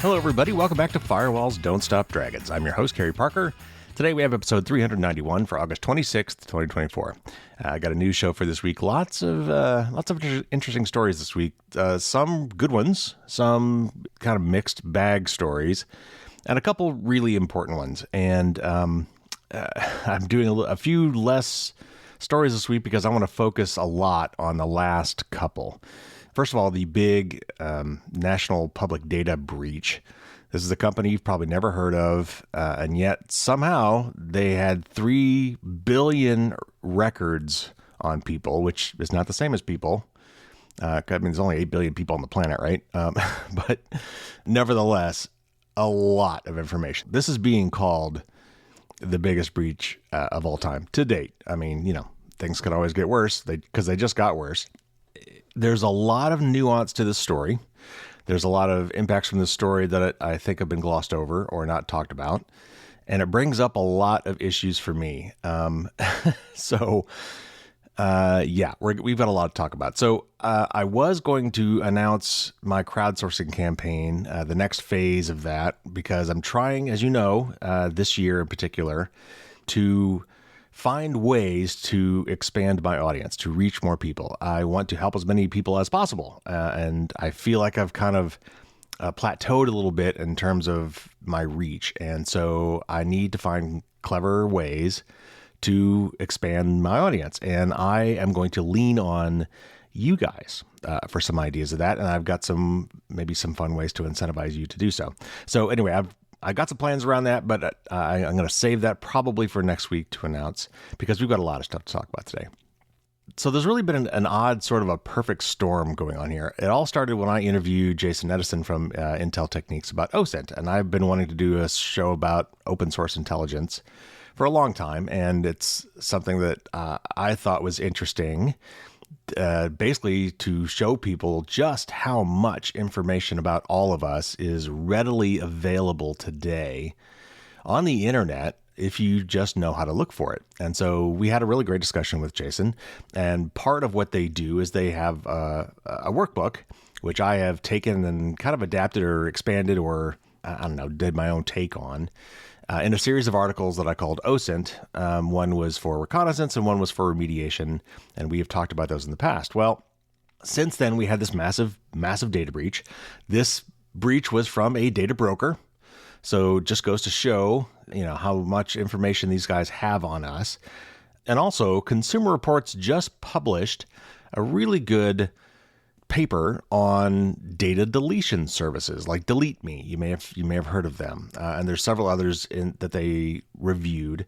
Hello, everybody. Welcome back to Firewalls Don't Stop Dragons. I'm your host, Kerry Parker. Today we have episode 391 for August 26th, 2024. I got a news show for this week. Lots of interesting stories this week. Some good ones, some kind of mixed bag stories, and a couple really important ones. And I'm doing a few less stories this week because I want to focus a lot on the last couple. First of all, the big national public data breach. This is a company you've probably never heard of, and yet somehow they had 3 billion records on people, which is not the same as people. I mean, there's only 8 billion people on the planet, right? But nevertheless, a lot of information. This is being called the biggest breach of all time to date. I mean, things could always get worse because they just got worse. There's a lot of nuance to this story. There's a lot of impacts from this story that I think have been glossed over or not talked about. And it brings up a lot of issues for me. We've got a lot to talk about. So I was going to announce my crowdsourcing campaign, the next phase of that, because I'm trying, as you know, this year in particular, to find ways to expand my audience, to reach more people. I want to help as many people as possible. And I feel like I've kind of plateaued a little bit in terms of my reach. And so I need to find clever ways to expand my audience. And I am going to lean on you guys for some ideas of that. And I've got maybe some fun ways to incentivize you to do so. So anyway, I got some plans around that, but I'm going to save that probably for next week to announce because we've got a lot of stuff to talk about today. So there's really been an odd sort of a perfect storm going on here. It all started when I interviewed Jason Edison from Intel Techniques about OSINT, and I've been wanting to do a show about open source intelligence for a long time, and it's something that I thought was interesting, basically to show people just how much information about all of us is readily available today on the internet if you just know how to look for it. And so we had a really great discussion with Jason, and part of what they do is they have a workbook, which I have taken and kind of adapted or expanded or, did my own take on. In a series of articles that I called OSINT. One was for reconnaissance and one was for remediation, and we have talked about those in the past. Well, since then, we had this massive data breach. This breach was from a data broker, so it just goes to show, how much information these guys have on us. And also, Consumer Reports just published a really good paper on data deletion services like Delete Me. You may have heard of them, and there's several others that they reviewed,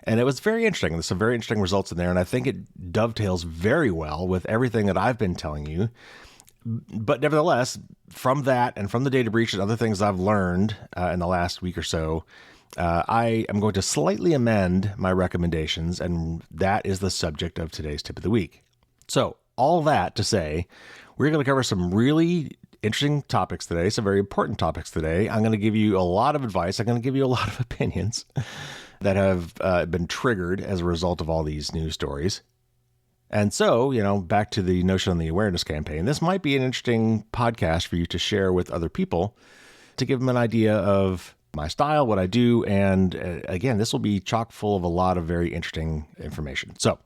and it was very interesting. There's some very interesting results in there, and I think it dovetails very well with everything that I've been telling you. But nevertheless, from that and from the data breach and other things I've learned in the last week or so, I am going to slightly amend my recommendations, and that is the subject of today's tip of the week. So all that to say, we're going to cover some really interesting topics today, some very important topics today. I'm going to give you a lot of advice. I'm going to give you a lot of opinions that have been triggered as a result of all these news stories. And so, back to the notion on the awareness campaign, this might be an interesting podcast for you to share with other people to give them an idea of my style, what I do. And again, this will be chock full of a lot of very interesting information. So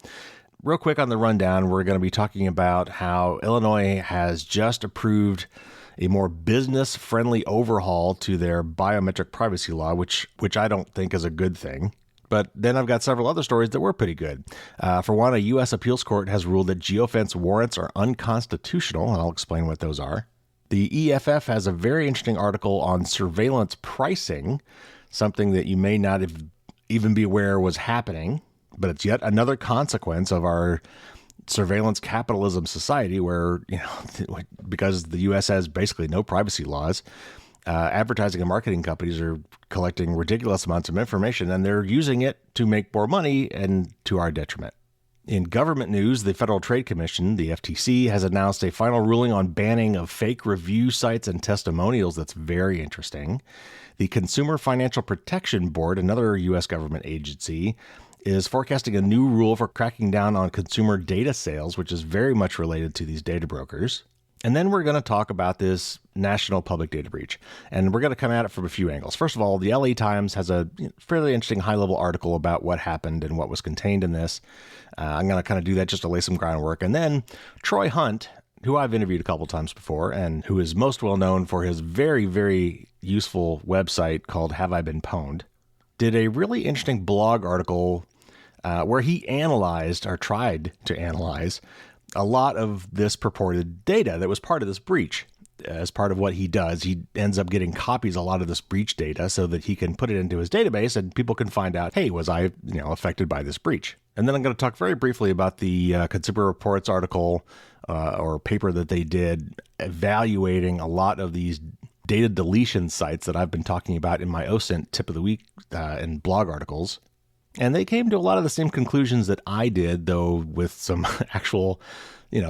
real quick on the rundown, we're going to be talking about how Illinois has just approved a more business-friendly overhaul to their biometric privacy law, which I don't think is a good thing. But then I've got several other stories that were pretty good. For one, a U.S. appeals court has ruled that geofence warrants are unconstitutional, and I'll explain what those are. The EFF has a very interesting article on surveillance pricing, something that you may not even be aware was happening. But it's yet another consequence of our surveillance capitalism society where, because the U.S. has basically no privacy laws, advertising and marketing companies are collecting ridiculous amounts of information, and they're using it to make more money and to our detriment. In government news, the Federal Trade Commission, the FTC, has announced a final ruling on banning of fake review sites and testimonials that's very interesting. The Consumer Financial Protection Board, another U.S. government agency, is forecasting a new rule for cracking down on consumer data sales, which is very much related to these data brokers. And then we're going to talk about this national public data breach. And we're going to come at it from a few angles. First of all, the LA Times has a fairly interesting high-level article about what happened and what was contained in this. I'm going to kind of do that just to lay some groundwork. And then Troy Hunt, who I've interviewed a couple times before and who is most well known for his very, very useful website called Have I Been Pwned, did a really interesting blog article where he analyzed or tried to analyze a lot of this purported data that was part of this breach. As part of what he does, he ends up getting copies a lot of this breach data so that he can put it into his database and people can find out, hey, was I affected by this breach? And then I'm going to talk very briefly about the Consumer Reports article or paper that they did evaluating a lot of these data deletion sites that I've been talking about in my OSINT tip of the week and blog articles. And they came to a lot of the same conclusions that I did, though with some actual,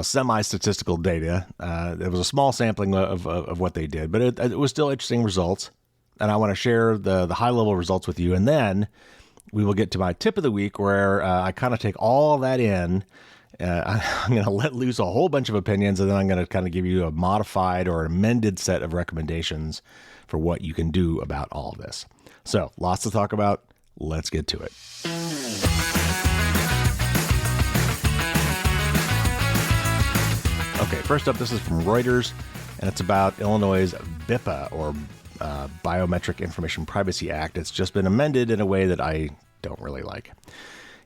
semi-statistical data. There was a small sampling of what they did, but it was still interesting results. And I want to share the high-level results with you. And then we will get to my tip of the week where I kind of take all that in. I'm going to let loose a whole bunch of opinions, and then I'm going to kind of give you a modified or amended set of recommendations for what you can do about all of this. So lots to talk about. Let's get to it. Okay, first up, this is from Reuters, and it's about Illinois' BIPA, or Biometric Information Privacy Act. It's just been amended in a way that I don't really like.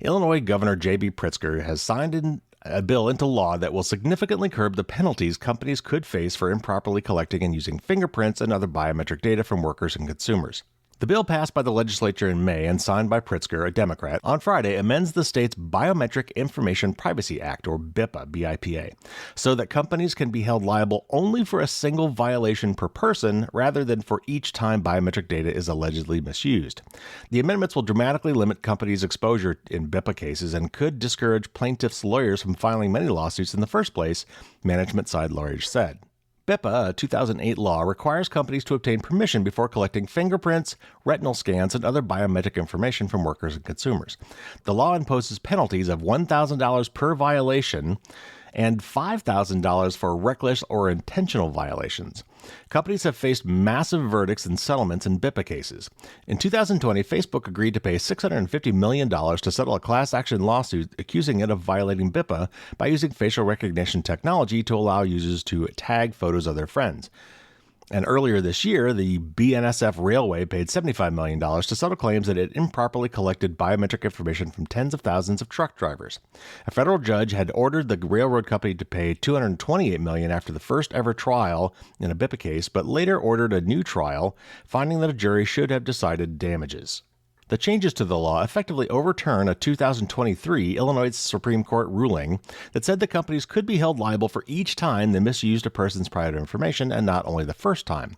Illinois Governor J.B. Pritzker has signed a bill into law that will significantly curb the penalties companies could face for improperly collecting and using fingerprints and other biometric data from workers and consumers. The bill passed by the legislature in May and signed by Pritzker, a Democrat, on Friday amends the state's Biometric Information Privacy Act, or BIPA, B-I-P-A, so that companies can be held liable only for a single violation per person rather than for each time biometric data is allegedly misused. The amendments will dramatically limit companies' exposure in BIPA cases and could discourage plaintiffs' lawyers from filing many lawsuits in the first place, management-side lawyers said. BIPA, a 2008 law, requires companies to obtain permission before collecting fingerprints, retinal scans, and other biometric information from workers and consumers. The law imposes penalties of $1,000 per violation and $5,000 for reckless or intentional violations. Companies have faced massive verdicts and settlements in BIPA cases. In 2020, Facebook agreed to pay $650 million to settle a class action lawsuit accusing it of violating BIPA by using facial recognition technology to allow users to tag photos of their friends. And earlier this year, the BNSF Railway paid $75 million to settle claims that it improperly collected biometric information from tens of thousands of truck drivers. A federal judge had ordered the railroad company to pay $228 million after the first ever trial in a BIPA case, but later ordered a new trial, finding that a jury should have decided damages. The changes to the law effectively overturn a 2023 Illinois Supreme Court ruling that said the companies could be held liable for each time they misused a person's private information and not only the first time.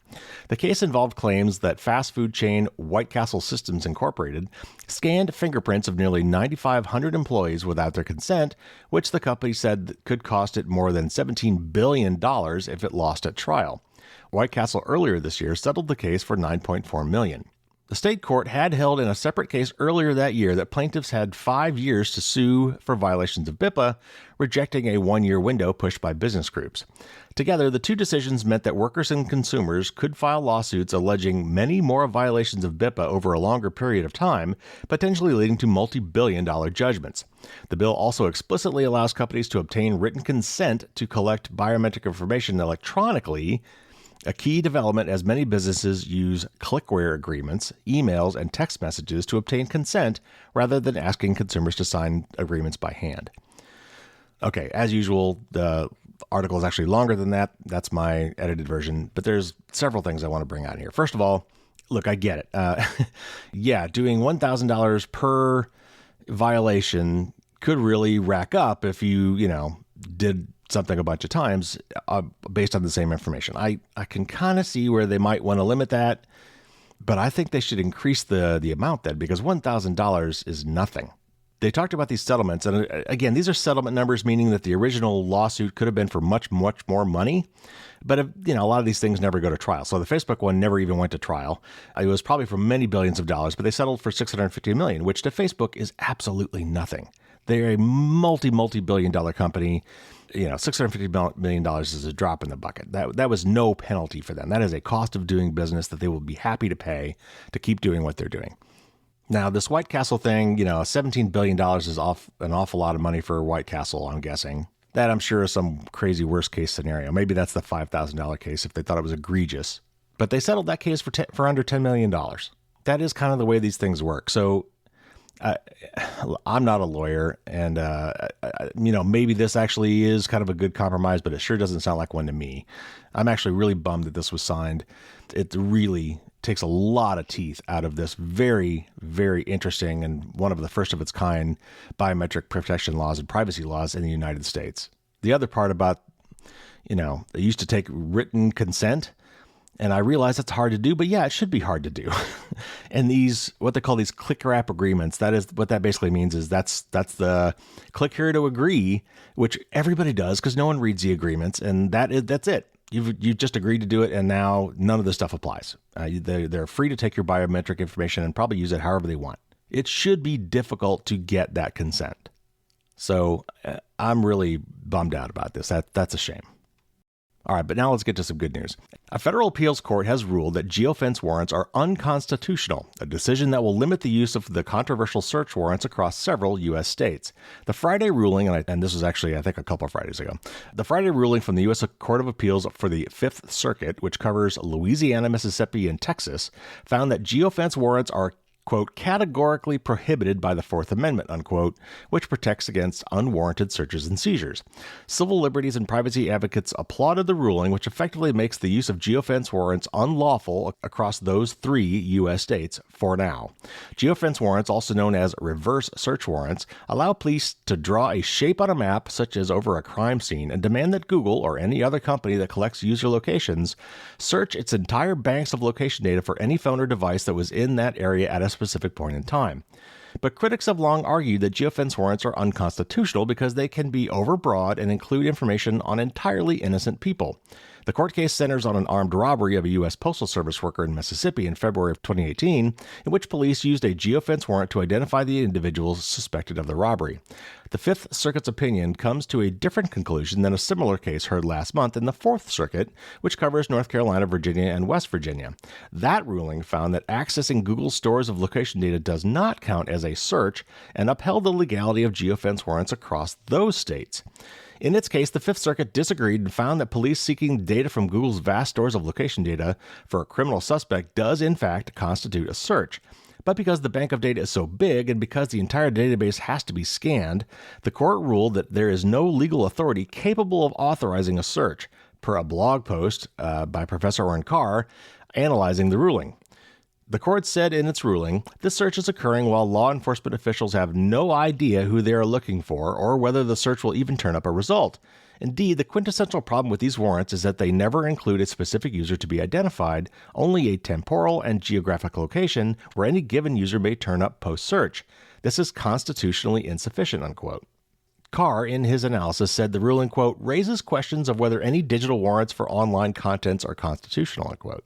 The case involved claims that fast food chain White Castle Systems Incorporated scanned fingerprints of nearly 9,500 employees without their consent, which the company said could cost it more than $17 billion if it lost at trial. White Castle earlier this year settled the case for $9.4 million. The state court had held in a separate case earlier that year that plaintiffs had 5 years to sue for violations of BIPA, rejecting a 1-year window pushed by business groups. Together, the two decisions meant that workers and consumers could file lawsuits alleging many more violations of BIPA over a longer period of time, potentially leading to multi-billion-dollar judgments. The bill also explicitly allows companies to obtain written consent to collect biometric information electronically, a key development as many businesses use clickware agreements, emails, and text messages to obtain consent rather than asking consumers to sign agreements by hand. Okay, as usual, the article is actually longer than that. That's my edited version, but there's several things I want to bring out here. First of all, look, I get it. Yeah, doing $1,000 per violation could really rack up if you did something a bunch of times based on the same information. I can kind of see where they might want to limit that, but I think they should increase the amount then, because $1,000 is nothing. They talked about these settlements, and again, these are settlement numbers, meaning that the original lawsuit could have been for much, much more money. But a lot of these things never go to trial. So the Facebook one never even went to trial. It was probably for many billions of dollars, but they settled for $650 million, which to Facebook is absolutely nothing. They're a multi-billion dollar company. $650 million is a drop in the bucket. That was no penalty for them. That is a cost of doing business that they will be happy to pay to keep doing what they're doing. Now, this White Castle thing, $17 billion is an awful lot of money for White Castle, I'm guessing. That, I'm sure, is some crazy worst case scenario. Maybe that's the $5,000 case if they thought it was egregious. But they settled that case for under $10 million. That is kind of the way these things work. So I'm not a lawyer, and maybe this actually is kind of a good compromise, but it sure doesn't sound like one to me. I'm actually really bummed that this was signed. It really takes a lot of teeth out of this very, very interesting and one of the first of its kind biometric protection laws and privacy laws in the United States. The other part about, they used to take written consent. And I realize it's hard to do, but yeah, it should be hard to do. And what they call these click wrap agreements, that is what that basically means is that's the click here to agree, which everybody does because no one reads the agreements. And that's it. You've just agreed to do it. And now none of this stuff applies. They're free to take your biometric information and probably use it however they want. It should be difficult to get that consent. So I'm really bummed out about this. That's a shame. All right, but now let's get to some good news. A federal appeals court has ruled that geofence warrants are unconstitutional, a decision that will limit the use of the controversial search warrants across several U.S. states. The Friday ruling, and this was actually, I think, a couple of Fridays ago, the Friday ruling from the U.S. Court of Appeals for the Fifth Circuit, which covers Louisiana, Mississippi, and Texas, found that geofence warrants are quote, categorically prohibited by the Fourth Amendment, unquote, which protects against unwarranted searches and seizures. Civil liberties and privacy advocates applauded the ruling, which effectively makes the use of geofence warrants unlawful across those 3 U.S. states for now. Geofence warrants, also known as reverse search warrants, allow police to draw a shape on a map, such as over a crime scene, and demand that Google or any other company that collects user locations search its entire banks of location data for any phone or device that was in that area at a specific point in time. But critics have long argued that geofence warrants are unconstitutional because they can be overbroad and include information on entirely innocent people. The court case centers on an armed robbery of a U.S. Postal Service worker in Mississippi in February of 2018, in which police used a geofence warrant to identify the individuals suspected of the robbery. The Fifth Circuit's opinion comes to a different conclusion than a similar case heard last month in the Fourth Circuit, which covers North Carolina, Virginia, and West Virginia. That ruling found that accessing Google's stores of location data does not count as a search and upheld the legality of geofence warrants across those states. In its case, the Fifth Circuit disagreed and found that police seeking data from Google's vast stores of location data for a criminal suspect does in fact constitute a search. But because the bank of data is so big and because the entire database has to be scanned, the court ruled that there is no legal authority capable of authorizing a search, per a blog post by Professor Oren Carr analyzing the ruling. The court said in its ruling, this search is occurring while law enforcement officials have no idea who they are looking for or whether the search will even turn up a result. Indeed, the quintessential problem with these warrants is that they never include a specific user to be identified, only a temporal and geographic location where any given user may turn up post-search. This is constitutionally insufficient, unquote. Carr, in his analysis, said the ruling, quote, raises questions of whether any digital warrants for online contents are constitutional, unquote.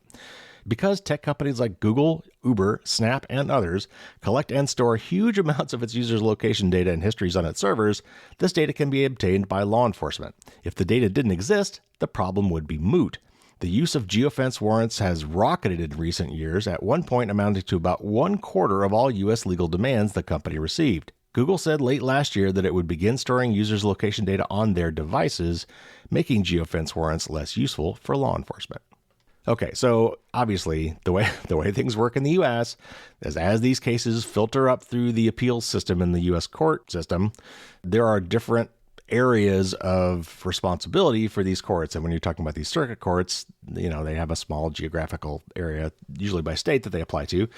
Because tech companies like Google, Uber, Snap, and others collect and store huge amounts of its users' location data and histories on its servers, this data can be obtained by law enforcement. If the data didn't exist, the problem would be moot. The use of geofence warrants has rocketed in recent years, at one point amounting to about 1/4 of all U.S. legal demands the company received. Google said late last year that it would begin storing users' location data on their devices, making geofence warrants less useful for law enforcement. Okay, so obviously the way things work in the U.S. is as these cases filter up through the appeals system in the U.S. court system, there are different areas of responsibility for these courts. And when you're talking about these circuit courts, they have a small geographical area, usually by state, that they apply to.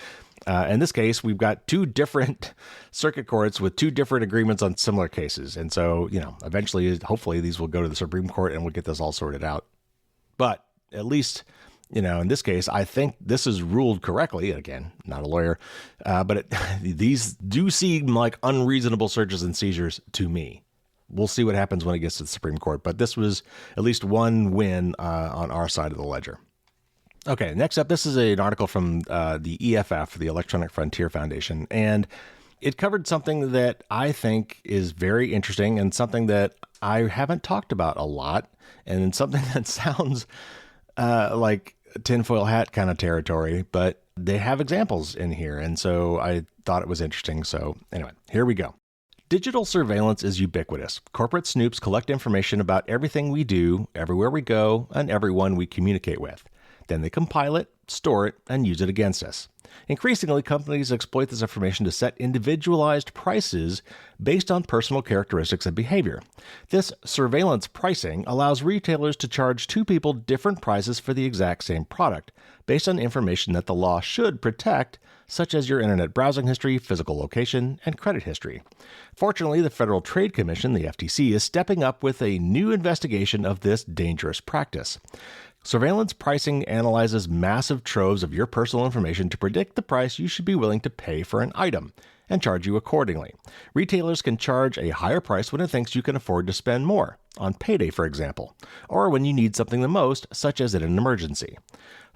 In this case, we've got 2 different circuit courts with 2 different agreements on similar cases. And so, eventually, hopefully, these will go to the Supreme Court and we'll get this all sorted out. But at least, in this case, I think this is ruled correctly. Again, not a lawyer, but these do seem like unreasonable searches and seizures to me. We'll see what happens when it gets to the Supreme Court, but this was at least one win on our side of the ledger. Okay, next up, this is an article from the EFF, the Electronic Frontier Foundation, and It covered something that I think is very interesting and something that I haven't talked about a lot, and something that sounds like tinfoil hat kind of territory, but they have examples in here. And so I thought it was interesting. So anyway, here we go. Digital surveillance is ubiquitous. Corporate snoops collect information about everything we do, everywhere we go, and everyone we communicate with. Then they compile it, store it, and use it against us. Increasingly, companies exploit this information to set individualized prices based on personal characteristics and behavior. This surveillance pricing allows retailers to charge two people different prices for the exact same product, based on information that the law should protect, such as your internet browsing history, physical location, and credit history. Fortunately, the Federal Trade Commission, the FTC, is stepping up with a new investigation of this dangerous practice. Surveillance pricing analyzes massive troves of your personal information to predict the price you should be willing to pay for an item and charge you accordingly. Retailers can charge a higher price when it thinks you can afford to spend more, on payday, for example, or when you need something the most, such as in an emergency.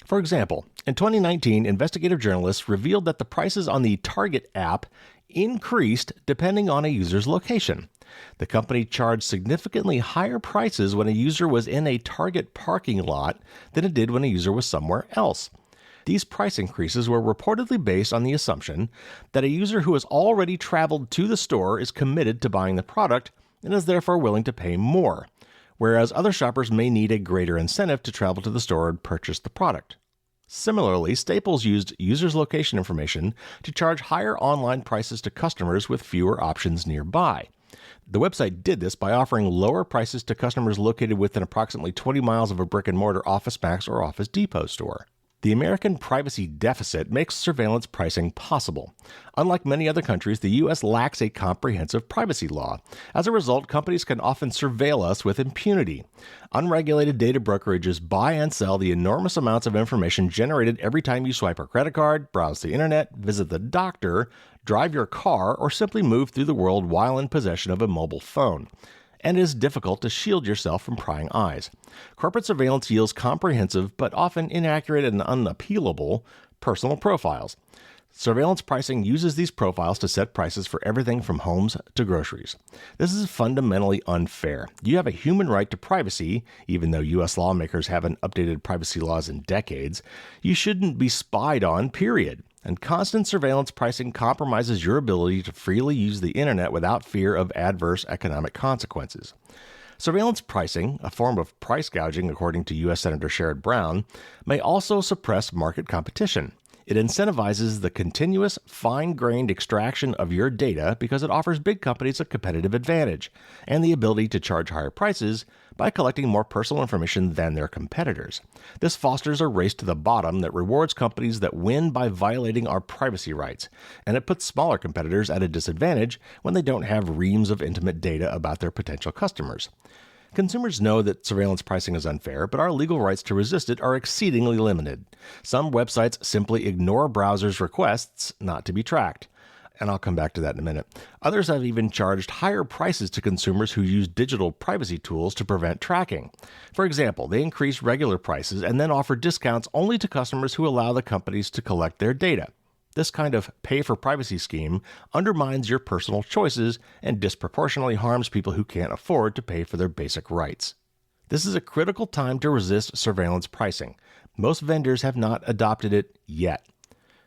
For example, in 2019, investigative journalists revealed that the prices on the Target app increased depending on a user's location. The company charged significantly higher prices when a user was in a Target parking lot than it did when a user was somewhere else. These price increases were reportedly based on the assumption that a user who has already traveled to the store is committed to buying the product and is therefore willing to pay more, whereas other shoppers may need a greater incentive to travel to the store and purchase the product. Similarly, Staples used users' location information to charge higher online prices to customers with fewer options nearby. The website did this by offering lower prices to customers located within approximately 20 miles of a brick-and-mortar Office Max or Office Depot store. The American privacy deficit makes surveillance pricing possible. Unlike many other countries, the U.S. lacks a comprehensive privacy law. As a result, companies can often surveil us with impunity. Unregulated data brokerages buy and sell the enormous amounts of information generated every time you swipe a credit card, browse the internet, visit the doctor, drive your car, or simply move through the world while in possession of a mobile phone. And it is difficult to shield yourself from prying eyes. Corporate surveillance yields comprehensive, but often inaccurate and unappealable, personal profiles. Surveillance pricing uses these profiles to set prices for everything from homes to groceries. This is fundamentally unfair. You have a human right to privacy, even though U.S. lawmakers haven't updated privacy laws in decades. You shouldn't be spied on, period. And constant surveillance pricing compromises your ability to freely use the internet without fear of adverse economic consequences. Surveillance pricing, a form of price gouging according to U.S. Senator Sherrod Brown, may also suppress market competition. It incentivizes the continuous, fine-grained extraction of your data because it offers big companies a competitive advantage and the ability to charge higher prices by collecting more personal information than their competitors. This fosters a race to the bottom that rewards companies that win by violating our privacy rights, and it puts smaller competitors at a disadvantage when they don't have reams of intimate data about their potential customers. Consumers know that surveillance pricing is unfair, but our legal rights to resist it are exceedingly limited. Some websites simply ignore browsers' requests not to be tracked. And I'll come back to that in a minute. Others have even charged higher prices to consumers who use digital privacy tools to prevent tracking. For example, they increase regular prices and then offer discounts only to customers who allow the companies to collect their data. This kind of pay-for-privacy scheme undermines your personal choices and disproportionately harms people who can't afford to pay for their basic rights. This is a critical time to resist surveillance pricing. Most vendors have not adopted it yet.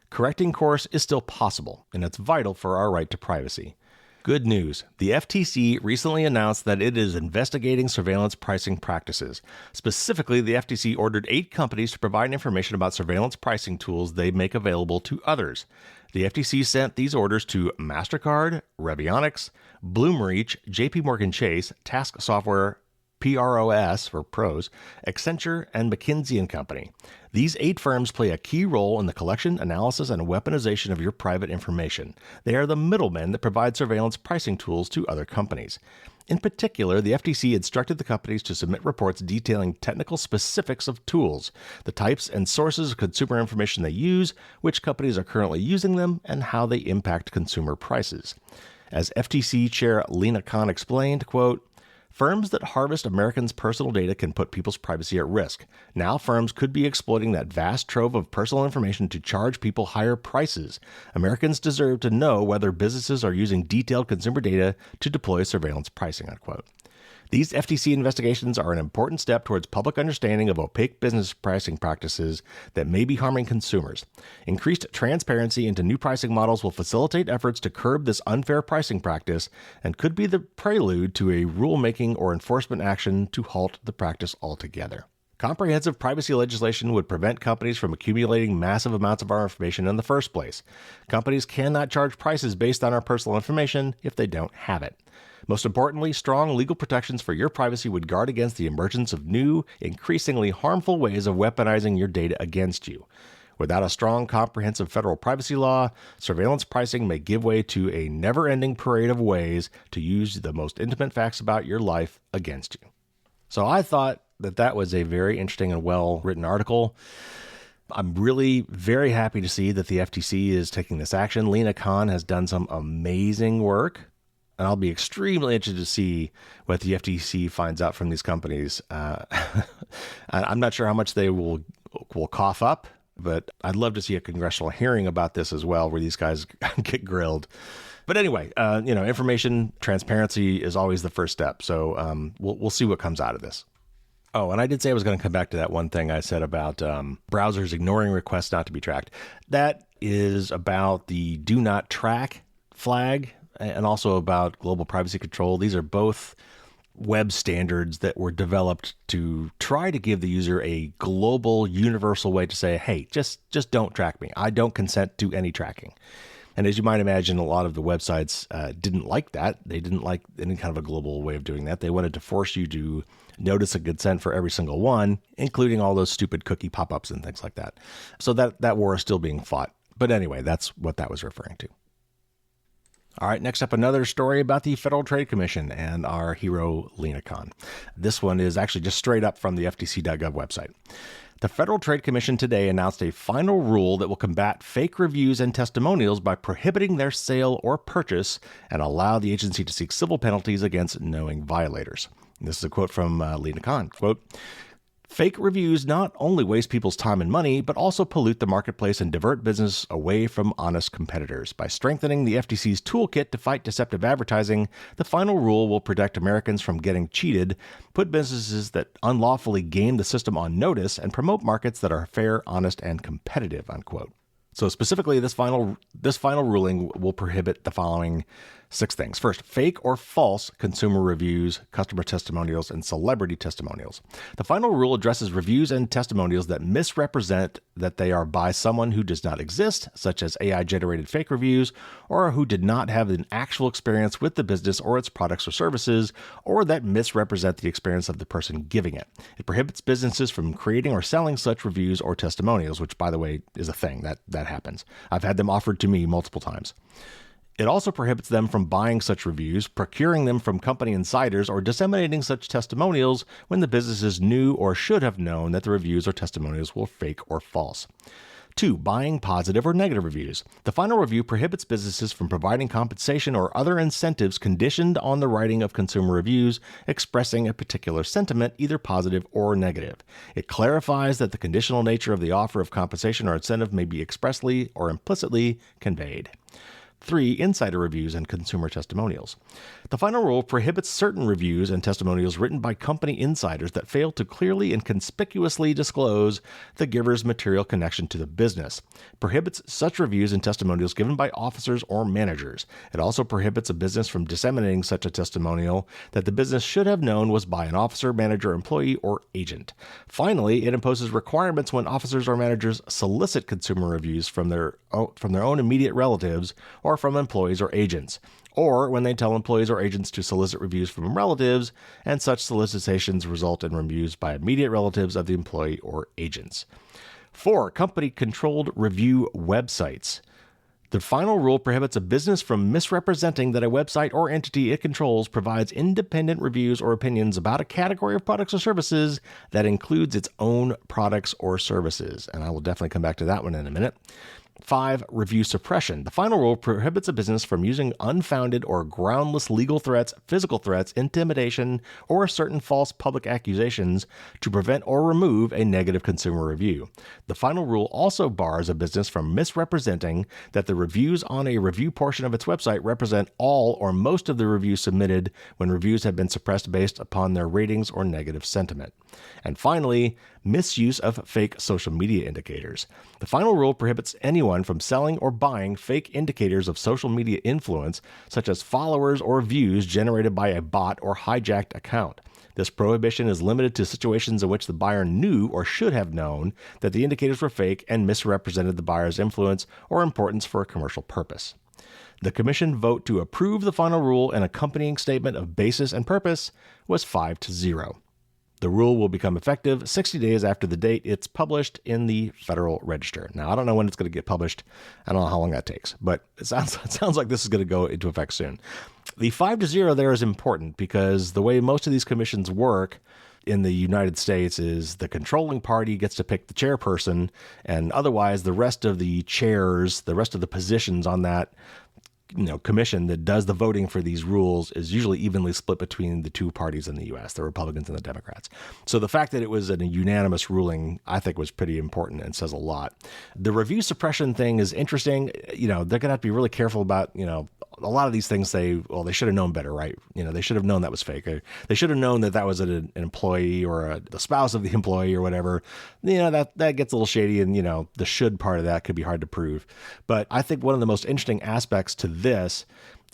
Correcting course is still possible, and it's vital for our right to privacy. Good news. The FTC recently announced that it is investigating surveillance pricing practices. Specifically, the FTC ordered 8 companies to provide information about surveillance pricing tools they make available to others. The FTC sent these orders to MasterCard, Revionics, Bloomreach, JP Morgan Chase, Task Software, PROS for pros, Accenture, and McKinsey & Company. These 8 firms play a key role in the collection, analysis, and weaponization of your private information. They are the middlemen that provide surveillance pricing tools to other companies. In particular, the FTC instructed the companies to submit reports detailing technical specifics of tools, the types and sources of consumer information they use, which companies are currently using them, and how they impact consumer prices. As FTC Chair Lena Khan explained, quote, Firms that harvest Americans' personal data can put people's privacy at risk. Now firms could be exploiting that vast trove of personal information to charge people higher prices. Americans deserve to know whether businesses are using detailed consumer data to deploy surveillance pricing, unquote. These FTC investigations are an important step towards public understanding of opaque business pricing practices that may be harming consumers. Increased transparency into new pricing models will facilitate efforts to curb this unfair pricing practice and could be the prelude to a rulemaking or enforcement action to halt the practice altogether. Comprehensive privacy legislation would prevent companies from accumulating massive amounts of our information in the first place. Companies cannot charge prices based on our personal information if they don't have it. Most importantly, strong legal protections for your privacy would guard against the emergence of new, increasingly harmful ways of weaponizing your data against you. Without a strong, comprehensive federal privacy law, surveillance pricing may give way to a never-ending parade of ways to use the most intimate facts about your life against you. So I thought that was a very interesting and well-written article. I'm really very happy to see that the FTC is taking this action. Lena Khan has done some amazing work. And I'll be extremely interested to see what the FTC finds out from these companies. I'm not sure how much they will cough up, but I'd love to see a congressional hearing about this as well, where these guys get grilled. But anyway, information transparency is always the first step. So we'll see what comes out of this. Oh, and I did say I was going to come back to that one thing I said about browsers ignoring requests not to be tracked. That is about the do not track flag, and also about global privacy control. These are both web standards that were developed to try to give the user a global, universal way to say, hey, just don't track me. I don't consent to any tracking. And as you might imagine, a lot of the websites didn't like that. They didn't like any kind of a global way of doing that. They wanted to force you to notice a consent for every single one, including all those stupid cookie pop-ups and things like that. So that war is still being fought. But anyway, that's what that was referring to. All right, next up, another story about the Federal Trade Commission and our hero, Lena Khan. This one is actually just straight up from the FTC.gov website. The Federal Trade Commission today announced a final rule that will combat fake reviews and testimonials by prohibiting their sale or purchase and allow the agency to seek civil penalties against knowing violators. This is a quote from Lena Khan. Quote, "Fake reviews not only waste people's time and money, but also pollute the marketplace and divert business away from honest competitors. By strengthening the FTC's toolkit to fight deceptive advertising, the final rule will protect Americans from getting cheated, put businesses that unlawfully game the system on notice, and promote markets that are fair, honest, and competitive," unquote. So specifically, this final ruling will prohibit the following 6 things. First, fake or false consumer reviews, customer testimonials, and celebrity testimonials. The final rule addresses reviews and testimonials that misrepresent that they are by someone who does not exist, such as AI-generated fake reviews, or who did not have an actual experience with the business or its products or services, or that misrepresent the experience of the person giving it. It prohibits businesses from creating or selling such reviews or testimonials, which, by the way, is a thing that happens. I've had them offered to me multiple times. It also prohibits them from buying such reviews, procuring them from company insiders, or disseminating such testimonials when the businesses knew or should have known that the reviews or testimonials were fake or false. 2. Buying positive or negative reviews. The final review prohibits businesses from providing compensation or other incentives conditioned on the writing of consumer reviews expressing a particular sentiment, either positive or negative. It clarifies that the conditional nature of the offer of compensation or incentive may be expressly or implicitly conveyed. 3. Insider reviews and consumer testimonials. The final rule prohibits certain reviews and testimonials written by company insiders that fail to clearly and conspicuously disclose the giver's material connection to the business. It prohibits such reviews and testimonials given by officers or managers. It also prohibits a business from disseminating such a testimonial that the business should have known was by an officer, manager, employee, or agent. Finally, it imposes requirements when officers or managers solicit consumer reviews from their own immediate relatives or from employees or agents, or when they tell employees or agents to solicit reviews from relatives, and such solicitations result in reviews by immediate relatives of the employee or agents. 4. Company-controlled review websites. The final rule prohibits a business from misrepresenting that a website or entity it controls provides independent reviews or opinions about a category of products or services that includes its own products or services. And I will definitely come back to that one in a minute. 5. Review suppression. The final rule prohibits a business from using unfounded or groundless legal threats, physical threats, intimidation, or certain false public accusations to prevent or remove a negative consumer review. The final rule also bars a business from misrepresenting that the reviews on a review portion of its website represent all or most of the reviews submitted when reviews have been suppressed based upon their ratings or negative sentiment. And finally, misuse of fake social media indicators. The final rule prohibits anyone from selling or buying fake indicators of social media influence, such as followers or views generated by a bot or hijacked account. This prohibition is limited to situations in which the buyer knew or should have known that the indicators were fake and misrepresented the buyer's influence or importance for a commercial purpose. The Commission vote to approve the final rule and accompanying statement of basis and purpose was 5-0. The rule will become effective 60 days after the date it's published in the Federal Register. Now, I don't know when it's going to get published. I don't know how long that takes, but it sounds like this is going to go into effect soon. The 5-0 there is important because the way most of these commissions work in the United States is the controlling party gets to pick the chairperson, and otherwise the rest of the chairs, the rest of the positions on that commission that does the voting for these rules is usually evenly split between the two parties in the U.S., the Republicans and the Democrats. So the fact that it was a unanimous ruling, I think, was pretty important and says a lot. The review suppression thing is interesting. They're going to have to be really careful about, a lot of these things say, well, they should have known better, right? They should have known that was fake. They should have known that was an employee or the spouse of the employee or whatever. That gets a little shady, and, the should part of that could be hard to prove. But I think one of the most interesting aspects to this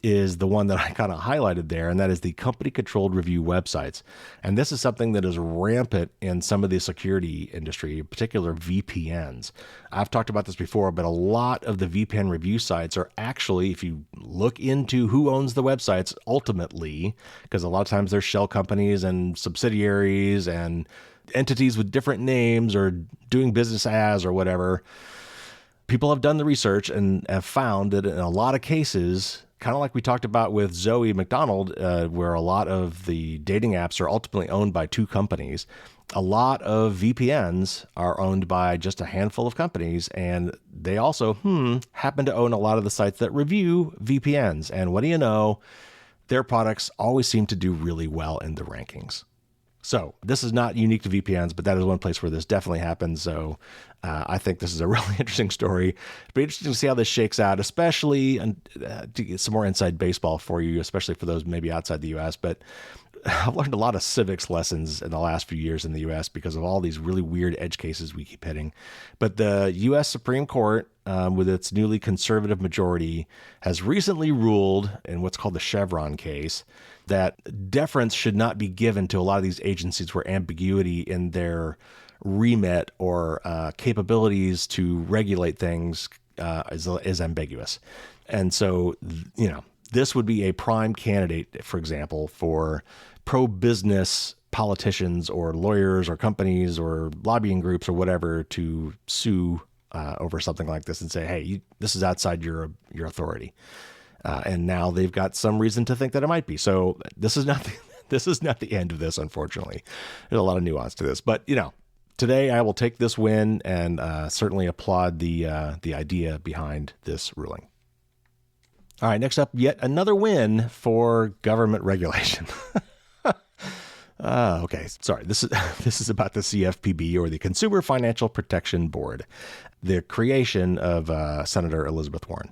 is the one that I kind of highlighted there, and that is the company-controlled review websites. And this is something that is rampant in some of the security industry, in particular VPNs. I've talked about this before, but a lot of the VPN review sites are actually, if you look into who owns the websites ultimately, because a lot of times there's shell companies and subsidiaries and entities with different names or doing business as or whatever, people have done the research and have found that in a lot of cases, kind of like we talked about with Zoe McDonald, where a lot of the dating apps are ultimately owned by two companies, a lot of VPNs are owned by just a handful of companies, and they also happen to own a lot of the sites that review VPNs. And what do you know? Their products always seem to do really well in the rankings. So this is not unique to VPNs, but that is one place where this definitely happens. So I think this is a really interesting story. It'll be interesting to see how this shakes out, especially to get some more inside baseball for you, especially for those maybe outside the U.S. But I've learned a lot of civics lessons in the last few years in the U.S. because of all these really weird edge cases we keep hitting. But the U.S. Supreme Court, with its newly conservative majority, has recently ruled in what's called the Chevron case that deference should not be given to a lot of these agencies where ambiguity in their remit or capabilities to regulate things is ambiguous. And so, this would be a prime candidate, for example, for pro-business politicians or lawyers or companies or lobbying groups or whatever to sue over something like this and say, hey, this is outside your authority. And now they've got some reason to think that it might be. So this is not the end of this, unfortunately. There's a lot of nuance to this. But, today I will take this win and certainly applaud the idea behind this ruling. All right, next up, yet another win for government regulation. Okay, sorry. This is about the CFPB, or the Consumer Financial Protection Board, the creation of Senator Elizabeth Warren.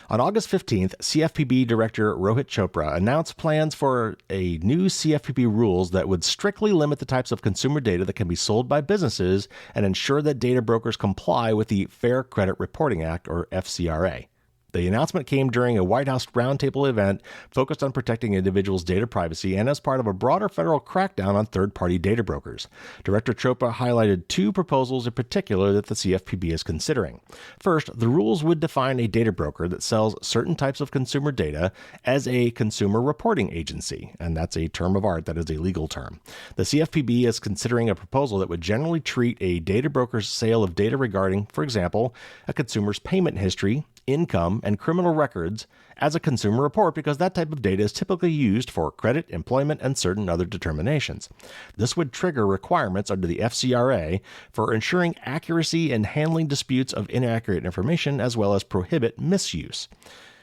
On August 15th, CFPB Director Rohit Chopra announced plans for a new CFPB rules that would strictly limit the types of consumer data that can be sold by businesses and ensure that data brokers comply with the Fair Credit Reporting Act, or FCRA. The announcement came during a White House roundtable event focused on protecting individuals' data privacy and as part of a broader federal crackdown on third-party data brokers. Director Chopra highlighted two proposals in particular that the CFPB is considering. First, the rules would define a data broker that sells certain types of consumer data as a consumer reporting agency, and that's a term of art that is a legal term. The CFPB is considering a proposal that would generally treat a data broker's sale of data regarding, for example, a consumer's payment history, income, and criminal records as a consumer report because that type of data is typically used for credit, employment, and certain other determinations. This would trigger requirements under the FCRA for ensuring accuracy and handling disputes of inaccurate information, as well as prohibit misuse.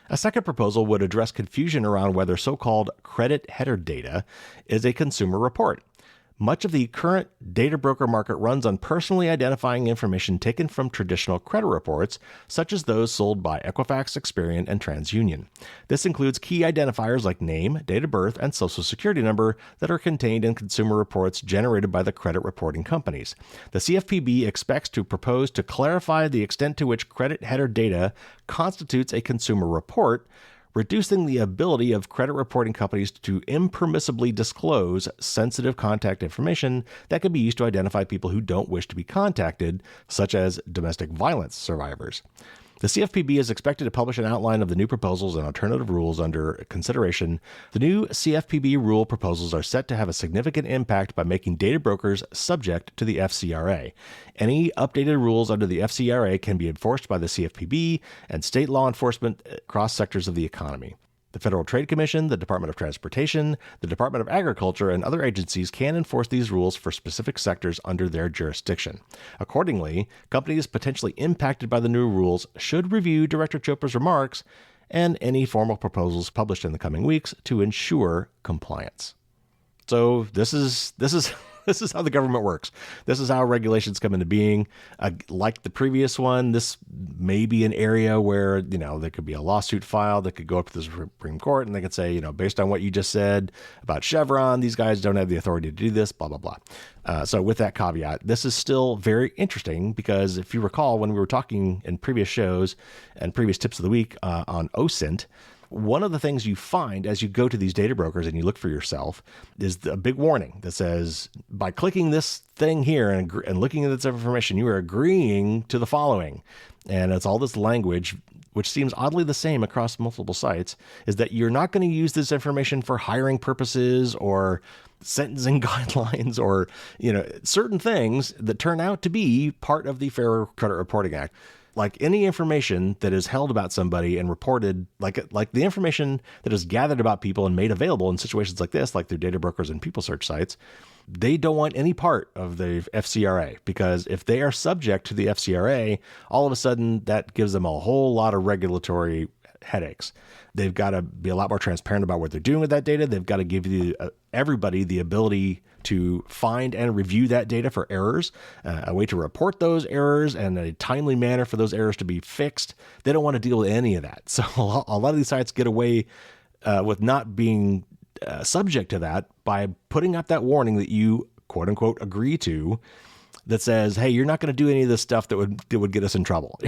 A second proposal would address confusion around whether so-called credit header data is a consumer report. Much of the current data broker market runs on personally identifying information taken from traditional credit reports, such as those sold by Equifax, Experian, and TransUnion. This includes key identifiers like name, date of birth, and social security number that are contained in consumer reports generated by the credit reporting companies. The CFPB expects to propose to clarify the extent to which credit header data constitutes a consumer report, reducing the ability of credit reporting companies to impermissibly disclose sensitive contact information that can be used to identify people who don't wish to be contacted, such as domestic violence survivors. The CFPB is expected to publish an outline of the new proposals and alternative rules under consideration. The new CFPB rule proposals are set to have a significant impact by making data brokers subject to the FCRA. Any updated rules under the FCRA can be enforced by the CFPB and state law enforcement across sectors of the economy. The Federal Trade Commission, the Department of Transportation, the Department of Agriculture, and other agencies can enforce these rules for specific sectors under their jurisdiction. Accordingly, companies potentially impacted by the new rules should review Director Chopra's remarks and any formal proposals published in the coming weeks to ensure compliance. So this is how the government works. This is how regulations come into being. Like the previous one, this may be an area where, there could be a lawsuit filed that could go up to the Supreme Court and they could say, based on what you just said about Chevron, these guys don't have the authority to do this, blah, blah, blah. So with that caveat, this is still very interesting because if you recall, when we were talking in previous shows and previous tips of the week on OSINT, one of the things you find as you go to these data brokers and you look for yourself is a big warning that says, by clicking this thing here and looking at this information, you are agreeing to the following. And it's all this language, which seems oddly the same across multiple sites, is that you're not going to use this information for hiring purposes or sentencing guidelines or, certain things that turn out to be part of the Fair Credit Reporting Act. Like any information that is held about somebody and reported, like the information that is gathered about people and made available in situations like this, like through data brokers and people search sites, they don't want any part of the FCRA, because if they are subject to the FCRA, all of a sudden that gives them a whole lot of regulatory headaches. They've got to be a lot more transparent about what they're doing with that data. They've got to give everybody the ability to find and review that data for errors, a way to report those errors and a timely manner for those errors to be fixed. They don't want to deal with any of that. So a lot of these sites get away with not being subject to that by putting up that warning that you, quote unquote, agree to, that says, hey, you're not going to do any of this stuff that would get us in trouble.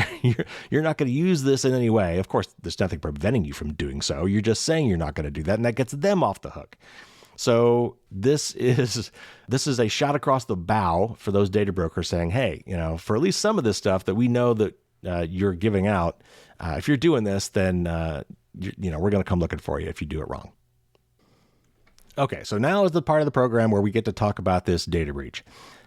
You're not going to use this in any way. Of course, there's nothing preventing you from doing so. You're just saying you're not going to do that, and that gets them off the hook. So this is a shot across the bow for those data brokers saying, hey, for at least some of this stuff that we know that you're giving out, if you're doing this, then we're going to come looking for you if you do it wrong. Okay, so now is the part of the program where we get to talk about this data breach.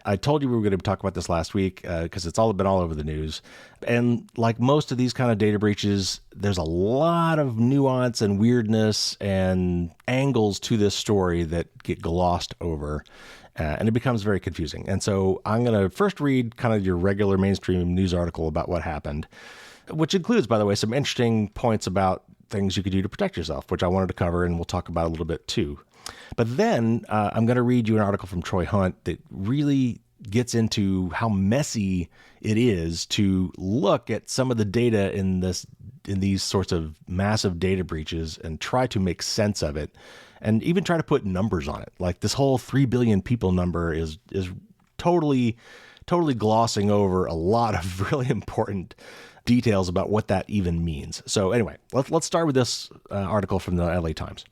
I told you we were going to talk about this last week because it's been all over the news. And like most of these kind of data breaches, there's a lot of nuance and weirdness and angles to this story that get glossed over. And it becomes very confusing. And so I'm going to first read kind of your regular mainstream news article about what happened, which includes, by the way, some interesting points about things you could do to protect yourself, which I wanted to cover and we'll talk about a little bit too. But then I'm going to read you an article from Troy Hunt that really gets into how messy it is to look at some of the data in these sorts of massive data breaches and try to make sense of it and even try to put numbers on it. Like this whole 3 billion people number is totally glossing over a lot of really important details about what that even means. So anyway, let's start with this article from the LA Times.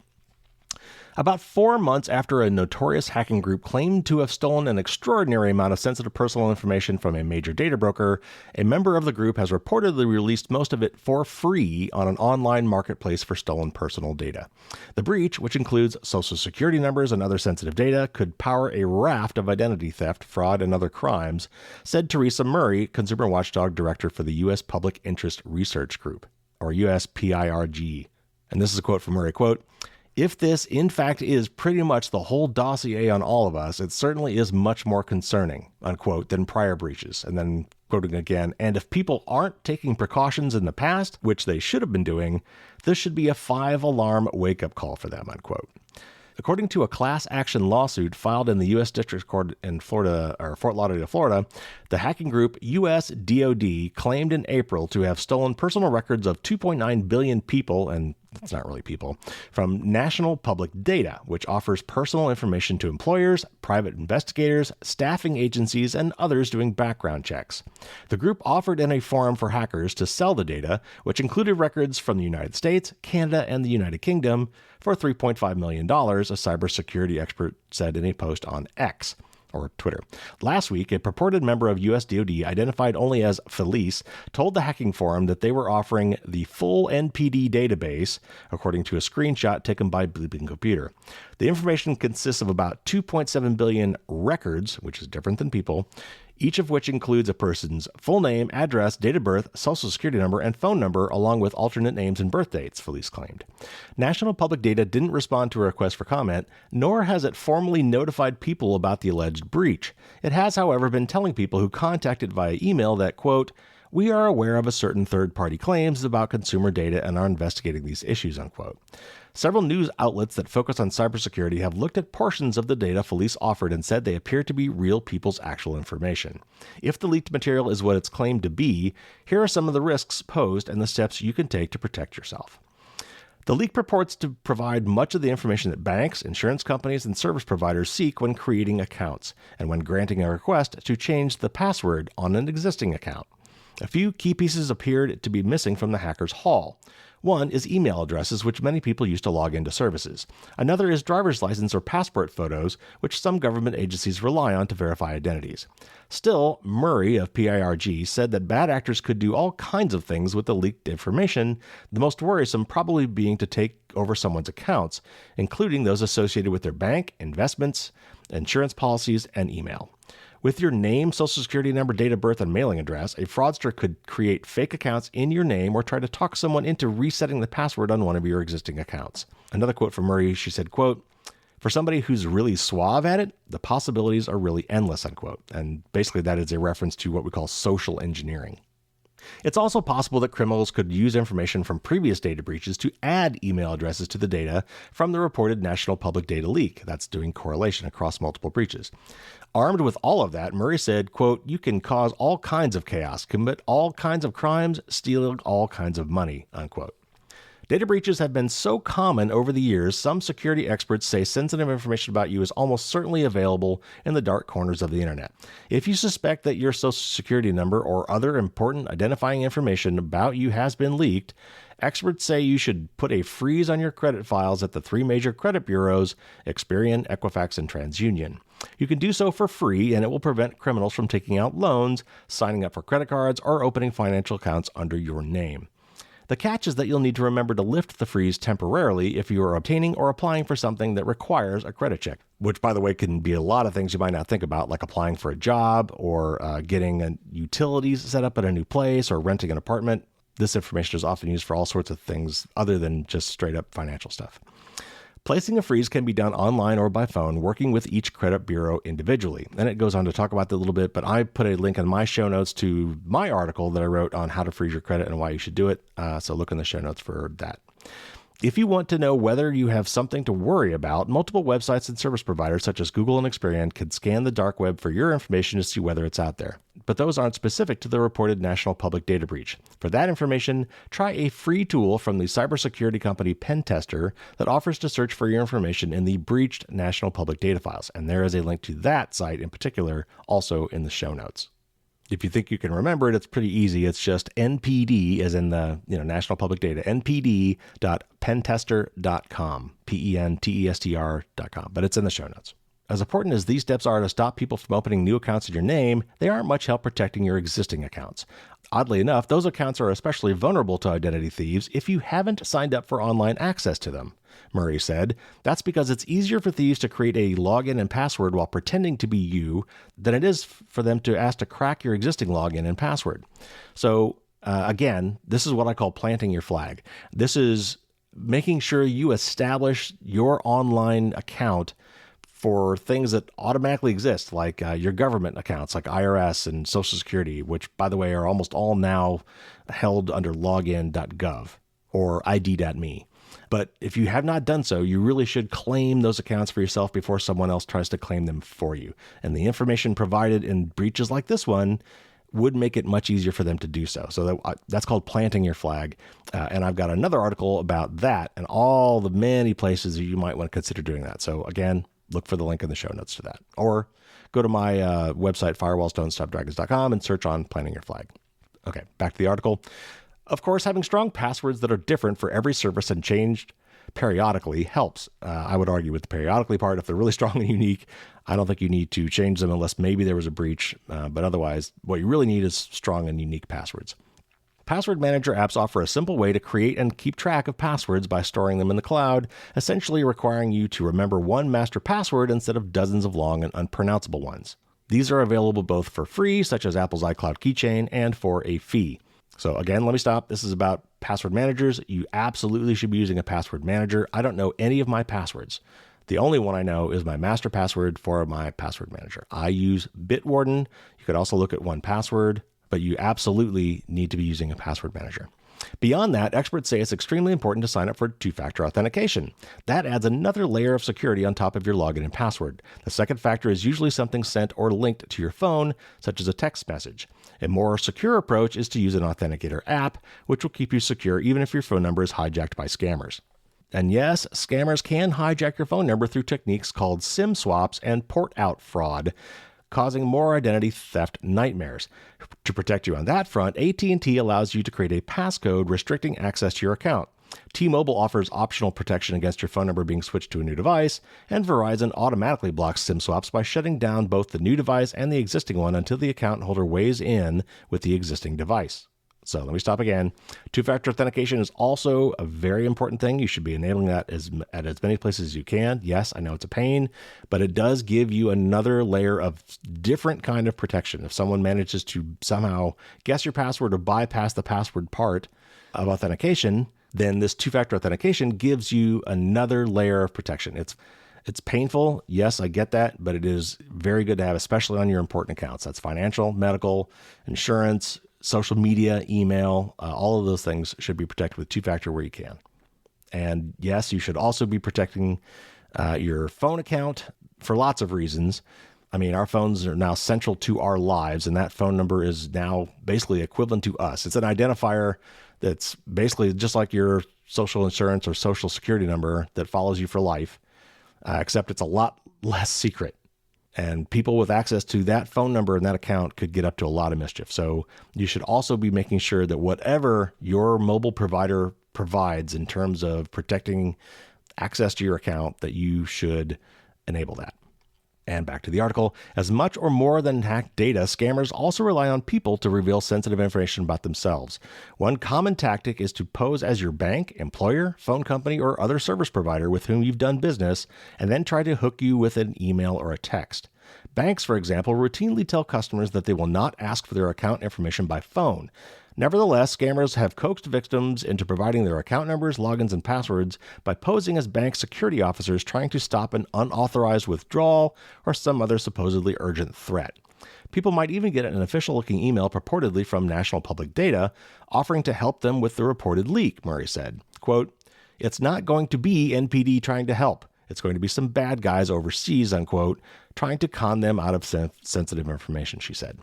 About 4 months after a notorious hacking group claimed to have stolen an extraordinary amount of sensitive personal information from a major data broker, a member of the group has reportedly released most of it for free on an online marketplace for stolen personal data. The breach, which includes social security numbers and other sensitive data, could power a raft of identity theft, fraud, and other crimes, said Teresa Murray, Consumer Watchdog Director for the U.S. Public Interest Research Group. or USPIRG. And this is a quote from Murray, quote, "If this, in fact, is pretty much the whole dossier on all of us, it certainly is much more concerning," unquote, than prior breaches. And then quoting again, "And if people aren't taking precautions in the past, which they should have been doing, this should be a 5-alarm wake-up call for them," unquote. According to a class action lawsuit filed in the U.S. District Court in Florida, or Fort Lauderdale, Florida, the hacking group US DoD claimed in April to have stolen personal records of 2.9 billion people, and that's not really people, from national public data, which offers personal information to employers, private investigators, staffing agencies, and others doing background checks. The group offered in a forum for hackers to sell the data, which included records from the United States, Canada, and the United Kingdom, for $3.5 million, a cybersecurity expert said in a post on X, or Twitter. Last week, a purported member of US DoD, identified only as Felice, told the hacking forum that they were offering the full NPD database, according to a screenshot taken by Bleeping Computer. The information consists of about 2.7 billion records, which is different than people, each of which includes a person's full name, address, date of birth, social security number, and phone number, along with alternate names and birth dates, Felice claimed. National Public Data didn't respond to a request for comment, nor has it formally notified people about the alleged breach. It has, however, been telling people who contacted via email that, quote, "We are aware of a certain third-party claims about consumer data and are investigating these issues," unquote. Several news outlets that focus on cybersecurity have looked at portions of the data Felice offered and said they appear to be real people's actual information. If the leaked material is what it's claimed to be, here are some of the risks posed and the steps you can take to protect yourself. The leak purports to provide much of the information that banks, insurance companies, and service providers seek when creating accounts and when granting a request to change the password on an existing account. A few key pieces appeared to be missing from the hacker's haul. One is email addresses, which many people use to log into services. Another is driver's license or passport photos, which some government agencies rely on to verify identities. Still, Murray of PIRG said that bad actors could do all kinds of things with the leaked information, the most worrisome probably being to take over someone's accounts, including those associated with their bank, investments, insurance policies, and email. With your name, social security number, date of birth, and mailing address, a fraudster could create fake accounts in your name or try to talk someone into resetting the password on one of your existing accounts. Another quote from Murray, she said, quote, "For somebody who's really suave at it, the possibilities are really endless," unquote. And basically that is a reference to what we call social engineering. It's also possible that criminals could use information from previous data breaches to add email addresses to the data from the reported national public data leak. That's doing correlation across multiple breaches. Armed with all of that, Murray said, quote, "You can cause all kinds of chaos, commit all kinds of crimes, steal all kinds of money," unquote. Data breaches have been so common over the years, some security experts say sensitive information about you is almost certainly available in the dark corners of the internet. If you suspect that your social security number or other important identifying information about you has been leaked, experts say you should put a freeze on your credit files at the 3 major credit bureaus, Experian, Equifax, and TransUnion. You can do so for free, and it will prevent criminals from taking out loans, signing up for credit cards, or opening financial accounts under your name. The catch is that you'll need to remember to lift the freeze temporarily if you are obtaining or applying for something that requires a credit check, which, by the way, can be a lot of things you might not think about, like applying for a job or getting utilities set up at a new place or renting an apartment. This information is often used for all sorts of things other than just straight up financial stuff. Placing a freeze can be done online or by phone, working with each credit bureau individually. And it goes on to talk about that a little bit, but I put a link in my show notes to my article that I wrote on how to freeze your credit and why you should do it. So look in the show notes for that. If you want to know whether you have something to worry about, multiple websites and service providers such as Google and Experian can scan the dark web for your information to see whether it's out there. But those aren't specific to the reported national public data breach. For that information, try a free tool from the cybersecurity company Pentester that offers to search for your information in the breached national public data files. And there is a link to that site in particular also in the show notes. If you think you can remember it, it's pretty easy. It's just NPD, as in the national public data, npd.pentester.com, pentester.com, but it's in the show notes. As important as these steps are to stop people from opening new accounts in your name, they aren't much help protecting your existing accounts. Oddly enough, those accounts are especially vulnerable to identity thieves if you haven't signed up for online access to them, Murray said. That's because it's easier for thieves to create a login and password while pretending to be you than it is for them to ask to crack your existing login and password. So Again, this is what I call planting your flag. This is making sure you establish your online account for things that automatically exist, like your government accounts, like IRS and Social Security, which, by the way, are almost all now held under login.gov or id.me. But if you have not done so, you really should claim those accounts for yourself before someone else tries to claim them for you. And the information provided in breaches like this one would make it much easier for them to do so. So that's called planting your flag. And I've got another article about that and all the many places that you might want to consider doing that. So again, look for the link in the show notes to that. Or go to my website, firewallstonestopdragons.com, and search on planting your flag. Okay, back to the article. Of course, having strong passwords that are different for every service and changed periodically helps. I would argue with the periodically part. If they're really strong and unique, I don't think you need to change them unless maybe there was a breach. But otherwise, what you really need is strong and unique passwords. Password manager apps offer a simple way to create and keep track of passwords by storing them in the cloud, essentially requiring you to remember one master password instead of dozens of long and unpronounceable ones. These are available both for free, such as Apple's iCloud Keychain, and for a fee. So again, let me stop. This is about password managers. You absolutely should be using a password manager. I don't know any of my passwords. The only one I know is my master password for my password manager. I use Bitwarden. You could also look at 1Password, but you absolutely need to be using a password manager. Beyond that, experts say it's extremely important to sign up for two-factor authentication. That adds another layer of security on top of your login and password. The second factor is usually something sent or linked to your phone, such as a text message. A more secure approach is to use an authenticator app, which will keep you secure even if your phone number is hijacked by scammers. And yes, scammers can hijack your phone number through techniques called SIM swaps and port-out fraud, causing more identity theft nightmares. To protect you on that front, AT&T allows you to create a passcode restricting access to your account. T-Mobile offers optional protection against your phone number being switched to a new device, and Verizon automatically blocks SIM swaps by shutting down both the new device and the existing one until the account holder weighs in with the existing device. So let me stop again. Two-factor authentication is also a very important thing. You should be enabling that at as many places as you can. Yes, I know it's a pain, but it does give you another layer of different kind of protection. If someone manages to somehow guess your password or bypass the password part of authentication, then this two-factor authentication gives you another layer of protection. It's painful. Yes, I get that, but it is very good to have, especially on your important accounts. That's financial, medical, insurance, social media, email, all of those things should be protected with two-factor where you can. And yes, you should also be protecting your phone account for lots of reasons. I mean, our phones are now central to our lives, and that phone number is now basically equivalent to us. It's an identifier that's basically just like your social insurance or social security number that follows you for life, except it's a lot less secret. And people with access to that phone number and that account could get up to a lot of mischief. So you should also be making sure that whatever your mobile provider provides in terms of protecting access to your account, that you should enable that. And back to the article. As much or more than hacked data, scammers also rely on people to reveal sensitive information about themselves. One common tactic is to pose as your bank, employer, phone company, or other service provider with whom you've done business, and then try to hook you with an email or a text. Banks, for example, routinely tell customers that they will not ask for their account information by phone. Nevertheless, scammers have coaxed victims into providing their account numbers, logins, and passwords by posing as bank security officers trying to stop an unauthorized withdrawal or some other supposedly urgent threat. People might even get an official-looking email purportedly from National Public Data offering to help them with the reported leak, Murray said. Quote, "It's not going to be NPD trying to help. It's going to be some bad guys overseas," unquote, trying to con them out of sensitive information, she said.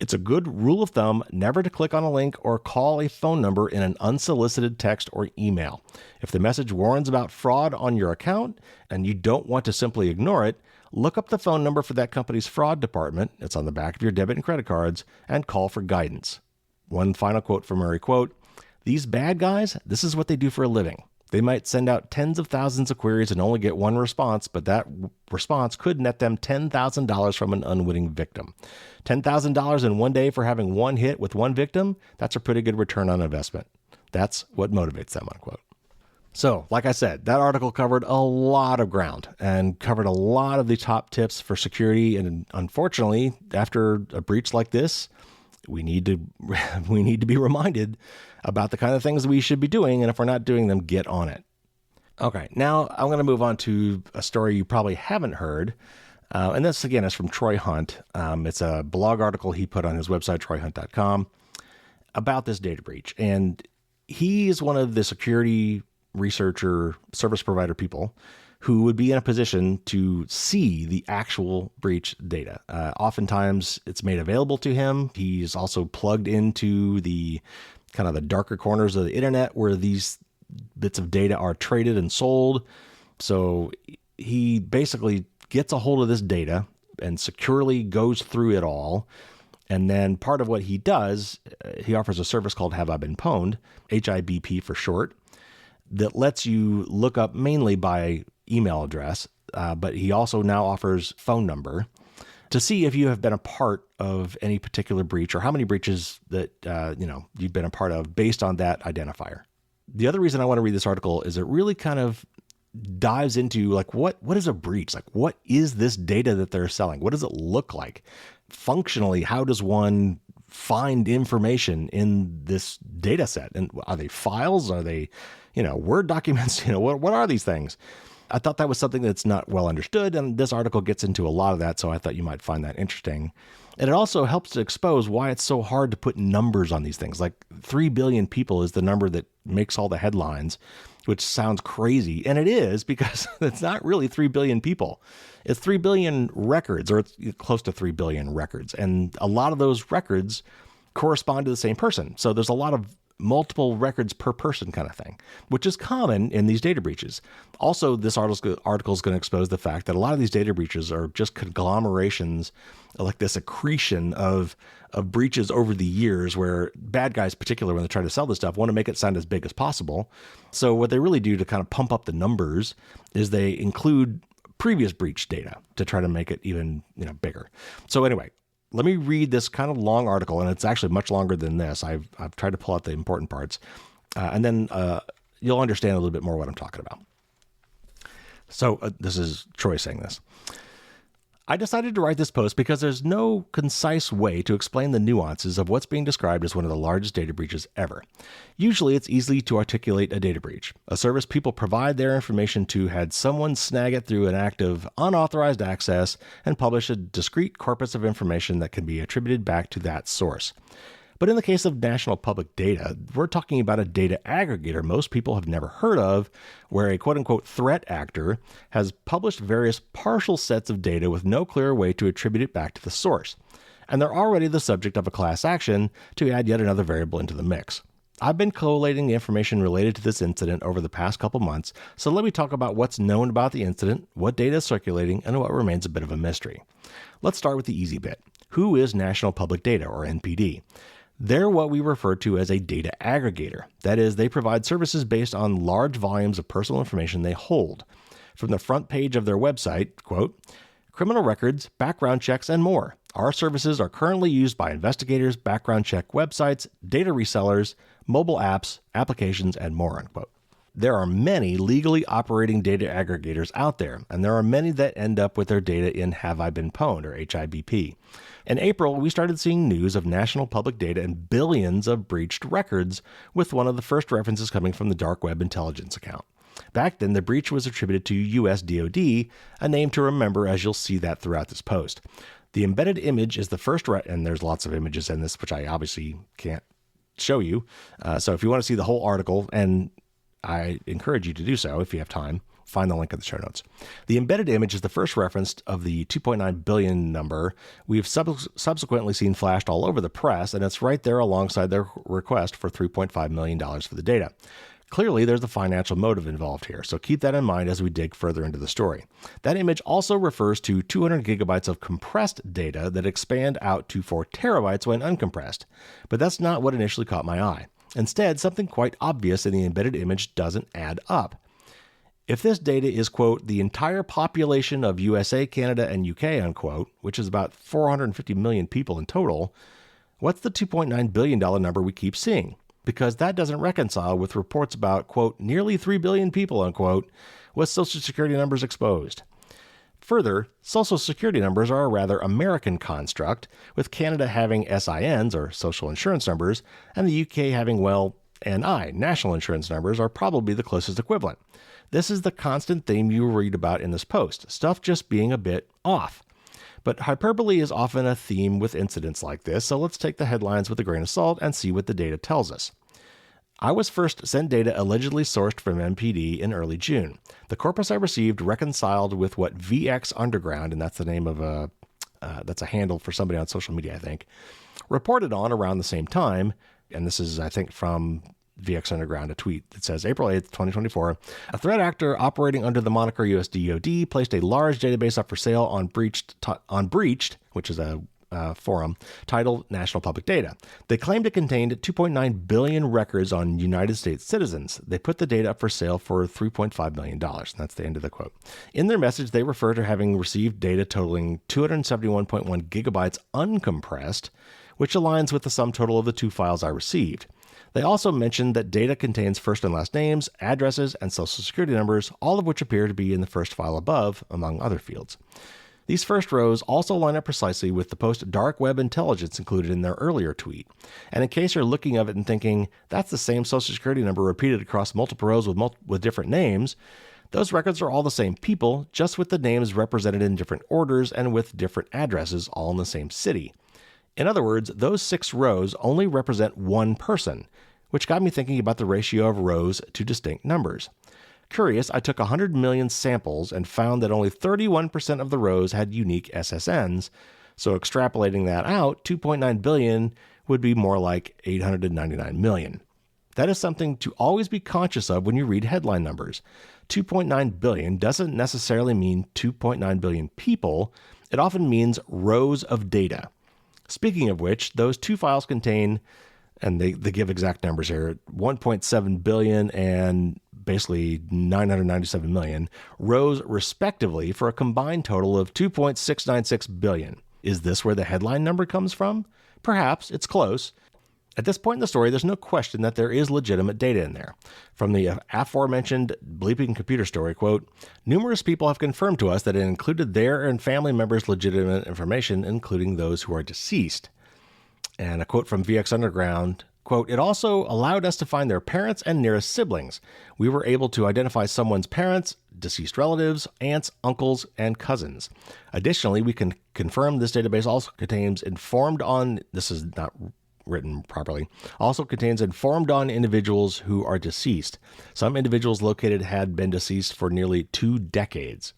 It's a good rule of thumb never to click on a link or call a phone number in an unsolicited text or email. If the message warns about fraud on your account and you don't want to simply ignore it, look up the phone number for that company's fraud department, it's on the back of your debit and credit cards, and call for guidance. One final quote from Murray, quote, "These bad guys, this is what they do for a living. They might send out tens of thousands of queries and only get one response, but that response could net them $10,000 from an unwitting victim. $10,000 in one day for having one hit with one victim, that's a pretty good return on investment. That's what motivates them," unquote. So, like I said, that article covered a lot of ground and covered a lot of the top tips for security. And unfortunately, after a breach like this, we need to we need to be reminded about the kind of things we should be doing, and if we're not doing them, get on it. Okay, now I'm going to move on to a story you probably haven't heard. And this, again, is from Troy Hunt. It's a blog article he put on his website, troyhunt.com, about this data breach. And he is one of the security researcher, service provider people who would be in a position to see the actual breach data. Oftentimes, it's made available to him. He's also plugged into the kind of the darker corners of the internet where these bits of data are traded and sold. So he basically gets a hold of this data and securely goes through it all. And then part of what he does, he offers a service called Have I Been Pwned, HIBP for short, that lets you look up mainly by email address, but he also now offers phone number to see if you have been a part of any particular breach or how many breaches that you've been a part of based on that identifier. The other reason I want to read this article is it really kind of dives into like what is a breach? Like what is this data that they're selling? What does it look like? Functionally, how does one find information in this data set? And are they files? Are they, Word documents? What are these things? I thought that was something that's not well understood, and this article gets into a lot of that, so I thought you might find that interesting. And it also helps to expose why it's so hard to put numbers on these things. Like 3 billion people is the number that makes all the headlines, which sounds crazy. And it is, because it's not really 3 billion people. It's 3 billion records, or it's close to 3 billion records. And a lot of those records correspond to the same person. So there's a lot of multiple records per person kind of thing, which is common in these data breaches. Also, this article is going to expose the fact that a lot of these data breaches are just conglomerations, like this accretion of breaches over the years, where bad guys, particularly when they try to sell this stuff, want to make it sound as big as possible. So what they really do to kind of pump up the numbers is they include previous breach data to try to make it even bigger. So anyway, let me read this kind of long article, and it's actually much longer than this. I've tried to pull out the important parts, and then you'll understand a little bit more what I'm talking about. So this is Troy saying this. I decided to write this post because there's no concise way to explain the nuances of what's being described as one of the largest data breaches ever. Usually, it's easy to articulate a data breach. A service people provide their information to had someone snag it through an act of unauthorized access and publish a discrete corpus of information that can be attributed back to that source. But in the case of national public data, we're talking about a data aggregator most people have never heard of, where a quote-unquote threat actor has published various partial sets of data with no clear way to attribute it back to the source. And they're already the subject of a class action to add yet another variable into the mix. I've been collating the information related to this incident over the past couple months, so let me talk about what's known about the incident, what data is circulating, and what remains a bit of a mystery. Let's start with the easy bit. Who is National Public Data, or NPD? They're what we refer to as a data aggregator. That is, they provide services based on large volumes of personal information they hold. From the front page of their website, quote, criminal records, background checks, and more. Our services are currently used by investigators, background check websites, data resellers, mobile apps, applications, and more, unquote. There are many legally operating data aggregators out there, and there are many that end up with their data in Have I Been Pwned, or HIBP. In April, we started seeing news of national public data and billions of breached records, with one of the first references coming from the dark web intelligence account. Back then, the breach was attributed to US DoD, a name to remember as you'll see that throughout this post. The embedded image is the first, and there's lots of images in this, which I obviously can't show you. So if you want to see the whole article, and I encourage you to do so if you have time, find the link in the show notes. The embedded image is the first reference of the 2.9 billion number we've subsequently seen flashed all over the press, and it's right there alongside their request for $3.5 million for the data. Clearly, there's a financial motive involved here, so keep that in mind as we dig further into the story. That image also refers to 200 gigabytes of compressed data that expand out to 4 terabytes when uncompressed. But that's not what initially caught my eye. Instead, something quite obvious in the embedded image doesn't add up. If this data is, quote, the entire population of USA, Canada, and UK, unquote, which is about 450 million people in total, what's the $2.9 billion number we keep seeing? Because that doesn't reconcile with reports about, quote, nearly 3 billion people, unquote, with Social Security numbers exposed. Further, social security numbers are a rather American construct, with Canada having SINs, or social insurance numbers, and the UK having, well, NI, national insurance numbers, are probably the closest equivalent. This is the constant theme you will read about in this post, stuff just being a bit off. But hyperbole is often a theme with incidents like this, so let's take the headlines with a grain of salt and see what the data tells us. I was first sent data allegedly sourced from MPD in early June. The corpus I received reconciled with what VX Underground, and that's the name of that's a handle for somebody on social media, I think, reported on around the same time. And this is, I think, from VX Underground, a tweet that says, April 8th, 2024, a threat actor operating under the moniker USDOD placed a large database up for sale on Breached, which is a forum titled National Public Data. They claimed it contained 2.9 billion records on United States citizens. They put the data up for sale for $3.5 million. That's the end of the quote. In their message, they refer to having received data totaling 271.1 gigabytes uncompressed, which aligns with the sum total of the two files I received. They also mentioned that data contains first and last names, addresses, and social security numbers, all of which appear to be in the first file above, among other fields. These first rows also line up precisely with the post dark web intelligence included in their earlier tweet. And in case you're looking at it and thinking, that's the same social security number repeated across multiple rows with different names, those records are all the same people, just with the names represented in different orders and with different addresses, all in the same city. In other words, those 6 rows only represent one person, which got me thinking about the ratio of rows to distinct numbers. Curious, I took 100 million samples and found that only 31% of the rows had unique SSNs, so extrapolating that out, 2.9 billion would be more like 899 million. That is something to always be conscious of when you read headline numbers. 2.9 billion doesn't necessarily mean 2.9 billion people, it often means rows of data. Speaking of which, those two files contain, and they give exact numbers here, 1.7 billion and basically 997 million rows respectively for a combined total of 2.696 billion. Is this where the headline number comes from? Perhaps, it's close. At this point in the story, there's no question that there is legitimate data in there. From the aforementioned bleeping computer story, quote, numerous people have confirmed to us that it included their and family members' legitimate information, including those who are deceased. And a quote from VX Underground, quote, it also allowed us to find their parents and nearest siblings. We were able to identify someone's parents, deceased relatives, aunts, uncles, and cousins. Additionally, we can confirm this database also contains this is not written properly, also contains informed on individuals who are deceased. Some individuals located had been deceased for nearly 2 decades.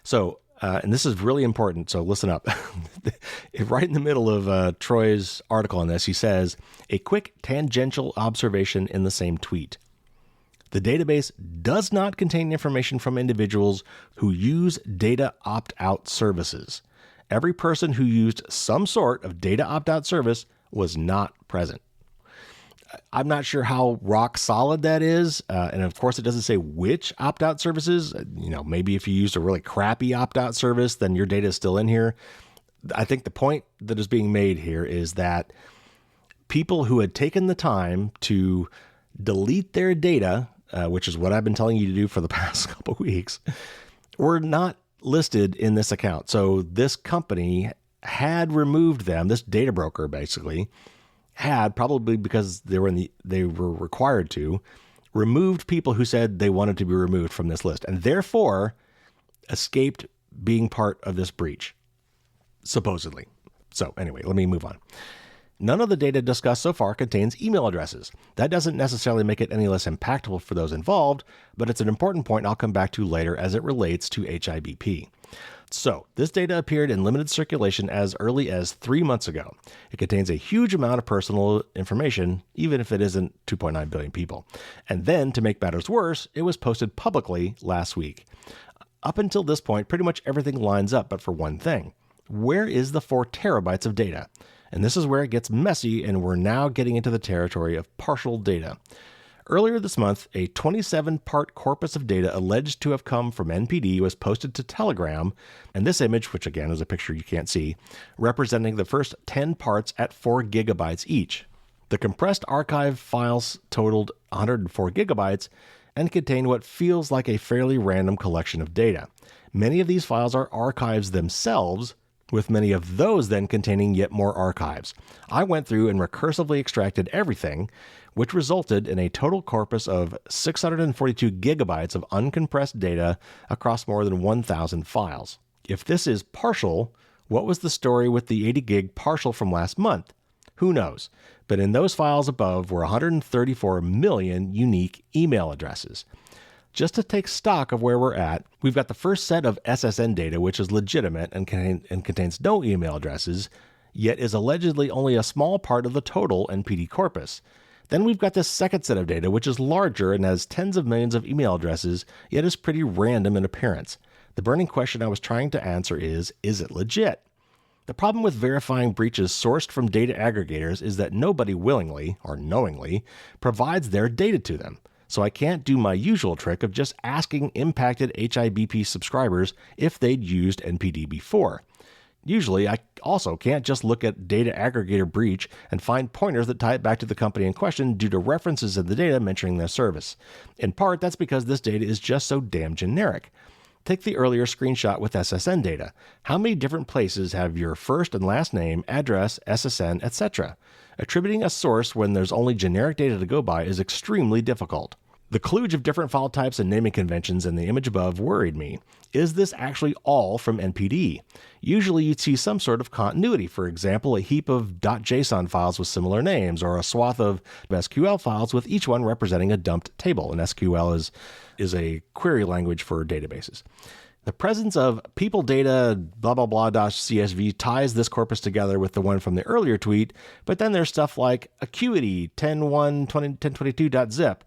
So, and this is really important, so listen up. Right in the middle of Troy's article on this, he says, a quick tangential observation in the same tweet. The database does not contain information from individuals who use data opt-out services. Every person who used some sort of data opt-out service was not present. I'm not sure how rock solid that is. And of course, it doesn't say which opt-out services. Maybe if you used a really crappy opt-out service, then your data is still in here. I think the point that is being made here is that people who had taken the time to delete their data, which is what I've been telling you to do for the past couple of weeks, were not listed in this account. So this company had removed them, this data broker basically, had, probably because they were required to, removed people who said they wanted to be removed from this list, and therefore escaped being part of this breach, supposedly. So anyway, let me move on. None of the data discussed so far contains email addresses. That doesn't necessarily make it any less impactful for those involved, but it's an important point I'll come back to later as it relates to HIBP. So, this data appeared in limited circulation as early as 3 months ago. It contains a huge amount of personal information, even if it isn't 2.9 billion people. And then, to make matters worse, it was posted publicly last week. Up until this point, pretty much everything lines up, but for one thing. Where is the 4 terabytes of data? And this is where it gets messy, and we're now getting into the territory of partial data. Earlier this month, a 27-part corpus of data alleged to have come from NPD was posted to Telegram, and this image, which again is a picture you can't see, representing the first 10 parts at 4 gigabytes each. The compressed archive files totaled 104 gigabytes, and contain what feels like a fairly random collection of data. Many of these files are archives themselves, with many of those then containing yet more archives. I went through and recursively extracted everything, which resulted in a total corpus of 642 gigabytes of uncompressed data across more than 1,000 files. If this is partial, what was the story with the 80 gig partial from last month? Who knows? But in those files above were 134 million unique email addresses. Just to take stock of where we're at, we've got the first set of SSN data, which is legitimate and contains no email addresses, yet is allegedly only a small part of the total NPD corpus. Then we've got this second set of data, which is larger and has tens of millions of email addresses, yet is pretty random in appearance. The burning question I was trying to answer is it legit? The problem with verifying breaches sourced from data aggregators is that nobody willingly, or knowingly, provides their data to them. So I can't do my usual trick of just asking impacted HIBP subscribers if they'd used NPD before. Usually, I also can't just look at data aggregator breach and find pointers that tie it back to the company in question due to references in the data mentioning their service. In part, that's because this data is just so damn generic. Take the earlier screenshot with SSN data. How many different places have your first and last name, address, SSN, etc.? Attributing a source when there's only generic data to go by is extremely difficult. The kludge of different file types and naming conventions in the image above worried me. Is this actually all from NPD? Usually you'd see some sort of continuity, for example, a heap of .json files with similar names, or a swath of SQL files with each one representing a dumped table, and SQL is a query language for databases. The presence of people data blah blah blah .csv ties this corpus together with the one from the earlier tweet, but then there's stuff like acuity 10.1.1022.zip.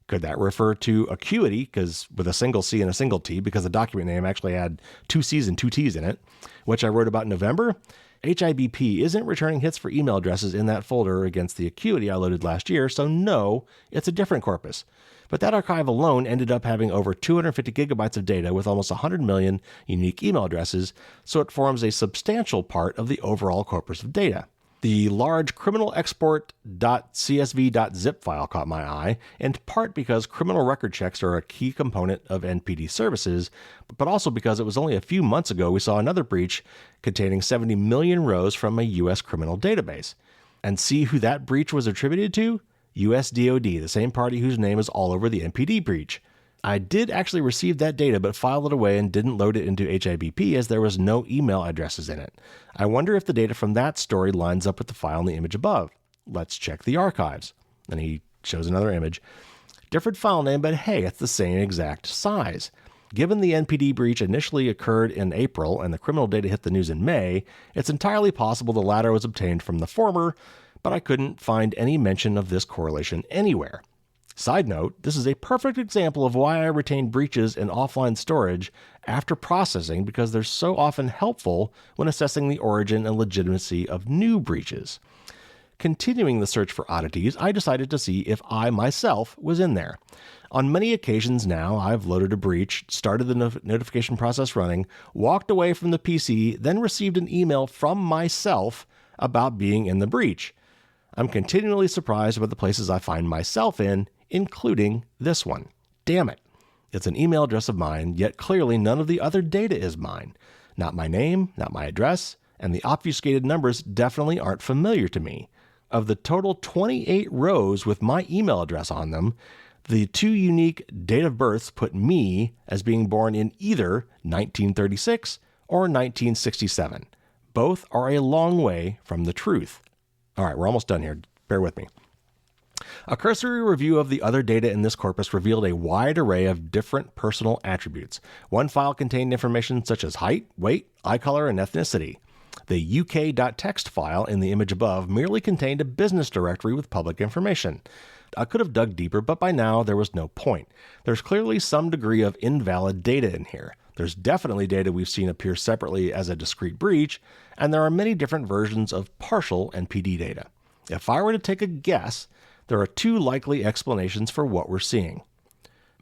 Could that refer to acuity, because with a single C and a single T, because the document name actually had 2 C's and 2 T's in it, which I wrote about in November? HIBP isn't returning hits for email addresses in that folder against the acuity I loaded last year, so no, it's a different corpus. But that archive alone ended up having over 250 gigabytes of data with almost 100 million unique email addresses, so it forms a substantial part of the overall corpus of data. The large criminal export.csv.zip file caught my eye, in part because criminal record checks are a key component of NPD services, but also because it was only a few months ago we saw another breach containing 70 million rows from a U.S. criminal database. And see who that breach was attributed to? US DoD, the same party whose name is all over the NPD breach. I did actually receive that data, but filed it away and didn't load it into HIBP as there was no email addresses in it. I wonder if the data from that story lines up with the file in the image above. Let's check the archives. And he shows another image. Different file name, but hey, it's the same exact size. Given the NPD breach initially occurred in April and the criminal data hit the news in May, it's entirely possible the latter was obtained from the former, but I couldn't find any mention of this correlation anywhere. Side note, this is a perfect example of why I retain breaches in offline storage after processing, because they're so often helpful when assessing the origin and legitimacy of new breaches. Continuing the search for oddities, I decided to see if I myself was in there. On many occasions now, I've loaded a breach, started the notification process running, walked away from the PC, then received an email from myself about being in the breach. I'm continually surprised about the places I find myself in, including this one. Damn it. It's an email address of mine, yet clearly none of the other data is mine. Not my name, not my address, and the obfuscated numbers definitely aren't familiar to me. Of the total 28 rows with my email address on them, the 2 unique date of births put me as being born in either 1936 or 1967. Both are a long way from the truth. All right, we're almost done here. Bear with me. A cursory review of the other data in this corpus revealed a wide array of different personal attributes. One file contained information such as height, weight, eye color, and ethnicity. The uk.txt file in the image above merely contained a business directory with public information. I could have dug deeper, but by now there was no point. There's clearly some degree of invalid data in here. There's definitely data we've seen appear separately as a discrete breach, and there are many different versions of partial NPD data. If I were to take a guess, there are 2 likely explanations for what we're seeing.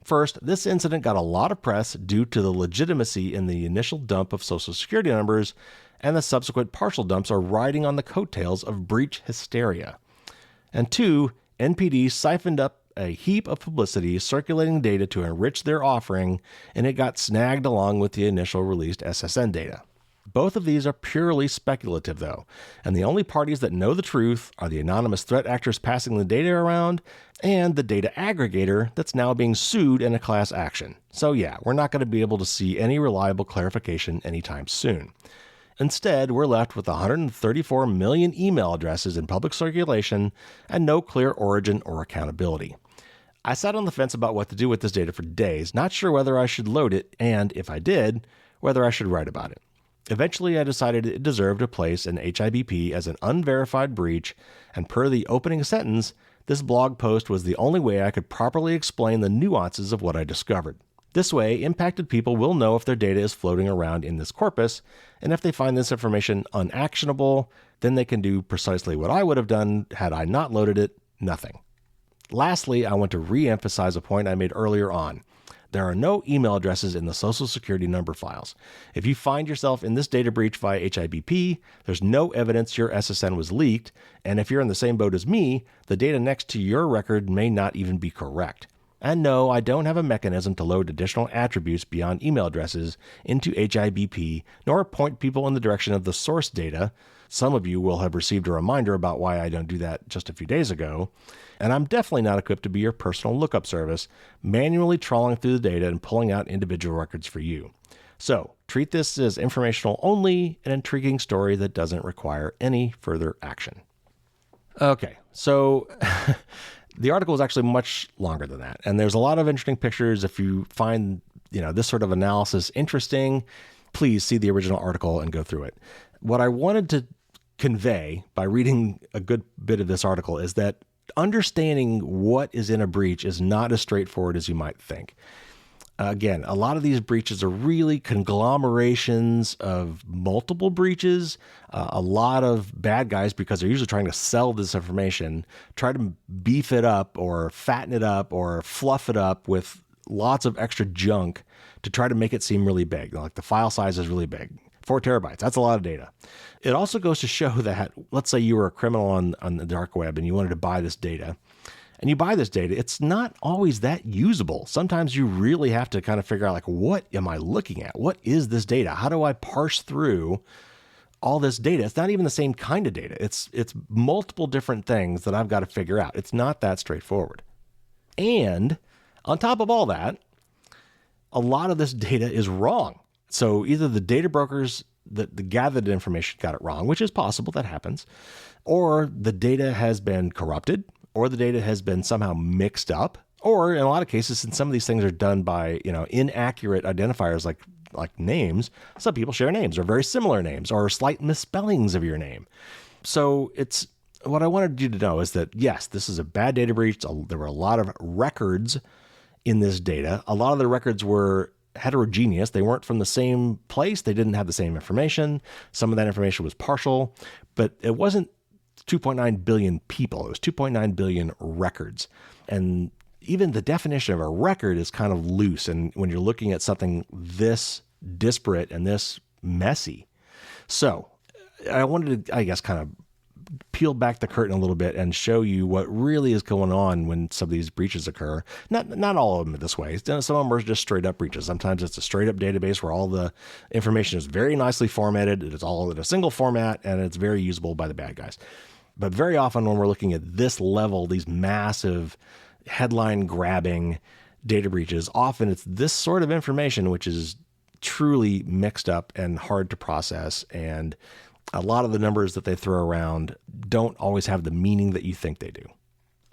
First, this incident got a lot of press due to the legitimacy in the initial dump of Social Security numbers, and the subsequent partial dumps are riding on the coattails of breach hysteria. And 2, NPD siphoned up a heap of publicity circulating data to enrich their offering, and it got snagged along with the initial released SSN data. Both of these are purely speculative, though, and the only parties that know the truth are the anonymous threat actors passing the data around and the data aggregator that's now being sued in a class action. So yeah, we're not going to be able to see any reliable clarification anytime soon. Instead, we're left with 134 million email addresses in public circulation and no clear origin or accountability. I sat on the fence about what to do with this data for days, not sure whether I should load it, and if I did, whether I should write about it. Eventually, I decided it deserved a place in HIBP as an unverified breach, and per the opening sentence, this blog post was the only way I could properly explain the nuances of what I discovered. This way, impacted people will know if their data is floating around in this corpus, and if they find this information unactionable, then they can do precisely what I would have done had I not loaded it: nothing. Lastly, I want to re-emphasize a point I made earlier on. There are no email addresses in the Social Security number files. If you find yourself in this data breach via HIBP, there's no evidence your SSN was leaked, and if you're in the same boat as me, the data next to your record may not even be correct. And no, I don't have a mechanism to load additional attributes beyond email addresses into HIBP, nor point people in the direction of the source data. Some of you will have received a reminder about why I don't do that just a few days ago. And I'm definitely not equipped to be your personal lookup service, manually trawling through the data and pulling out individual records for you. So treat this as informational only, an intriguing story that doesn't require any further action. Okay, so the article is actually much longer than that, and there's a lot of interesting pictures. If you find this sort of analysis interesting, please see the original article and go through it. What I wanted to convey by reading a good bit of this article is that understanding what is in a breach is not as straightforward as you might think. Again, a lot of these breaches are really conglomerations of multiple breaches. A lot of bad guys, because they're usually trying to sell this information, try to beef it up or fatten it up or fluff it up with lots of extra junk to try to make it seem really big. Like the file size is really big. 4 terabytes, that's a lot of data. It also goes to show that, let's say you were a criminal on the dark web and you wanted to buy this data. And you buy this data, it's not always that usable. Sometimes you really have to kind of figure out, like, what am I looking at? What is this data? How do I parse through all this data? It's not even the same kind of data. It's multiple different things that I've got to figure out. It's not that straightforward. And on top of all that, a lot of this data is wrong. So either the data brokers that gathered information got it wrong, which is possible, that happens, or the data has been corrupted, or the data has been somehow mixed up, or in a lot of cases, since some of these things are done by inaccurate identifiers like names, some people share names or very similar names or slight misspellings of your name. So it's what I wanted you to know is that, yes, this is a bad data breach. There were a lot of records in this data. A lot of the records were heterogeneous. They weren't from the same place. They didn't have the same information. Some of that information was partial, but it wasn't 2.9 billion people. It was 2.9 billion records. And even the definition of a record is kind of loose. And when you're looking at something this disparate and this messy. So I wanted to, I guess, kind of peel back the curtain a little bit and show you what really is going on when some of these breaches occur. Not all of them this way. Some of them are just straight up breaches. Sometimes it's a straight up database where all the information is very nicely formatted. It's all in a single format and it's very usable by the bad guys. But very often when we're looking at this level, these massive headline grabbing data breaches, often it's this sort of information which is truly mixed up and hard to process, and a lot of the numbers that they throw around don't always have the meaning that you think they do.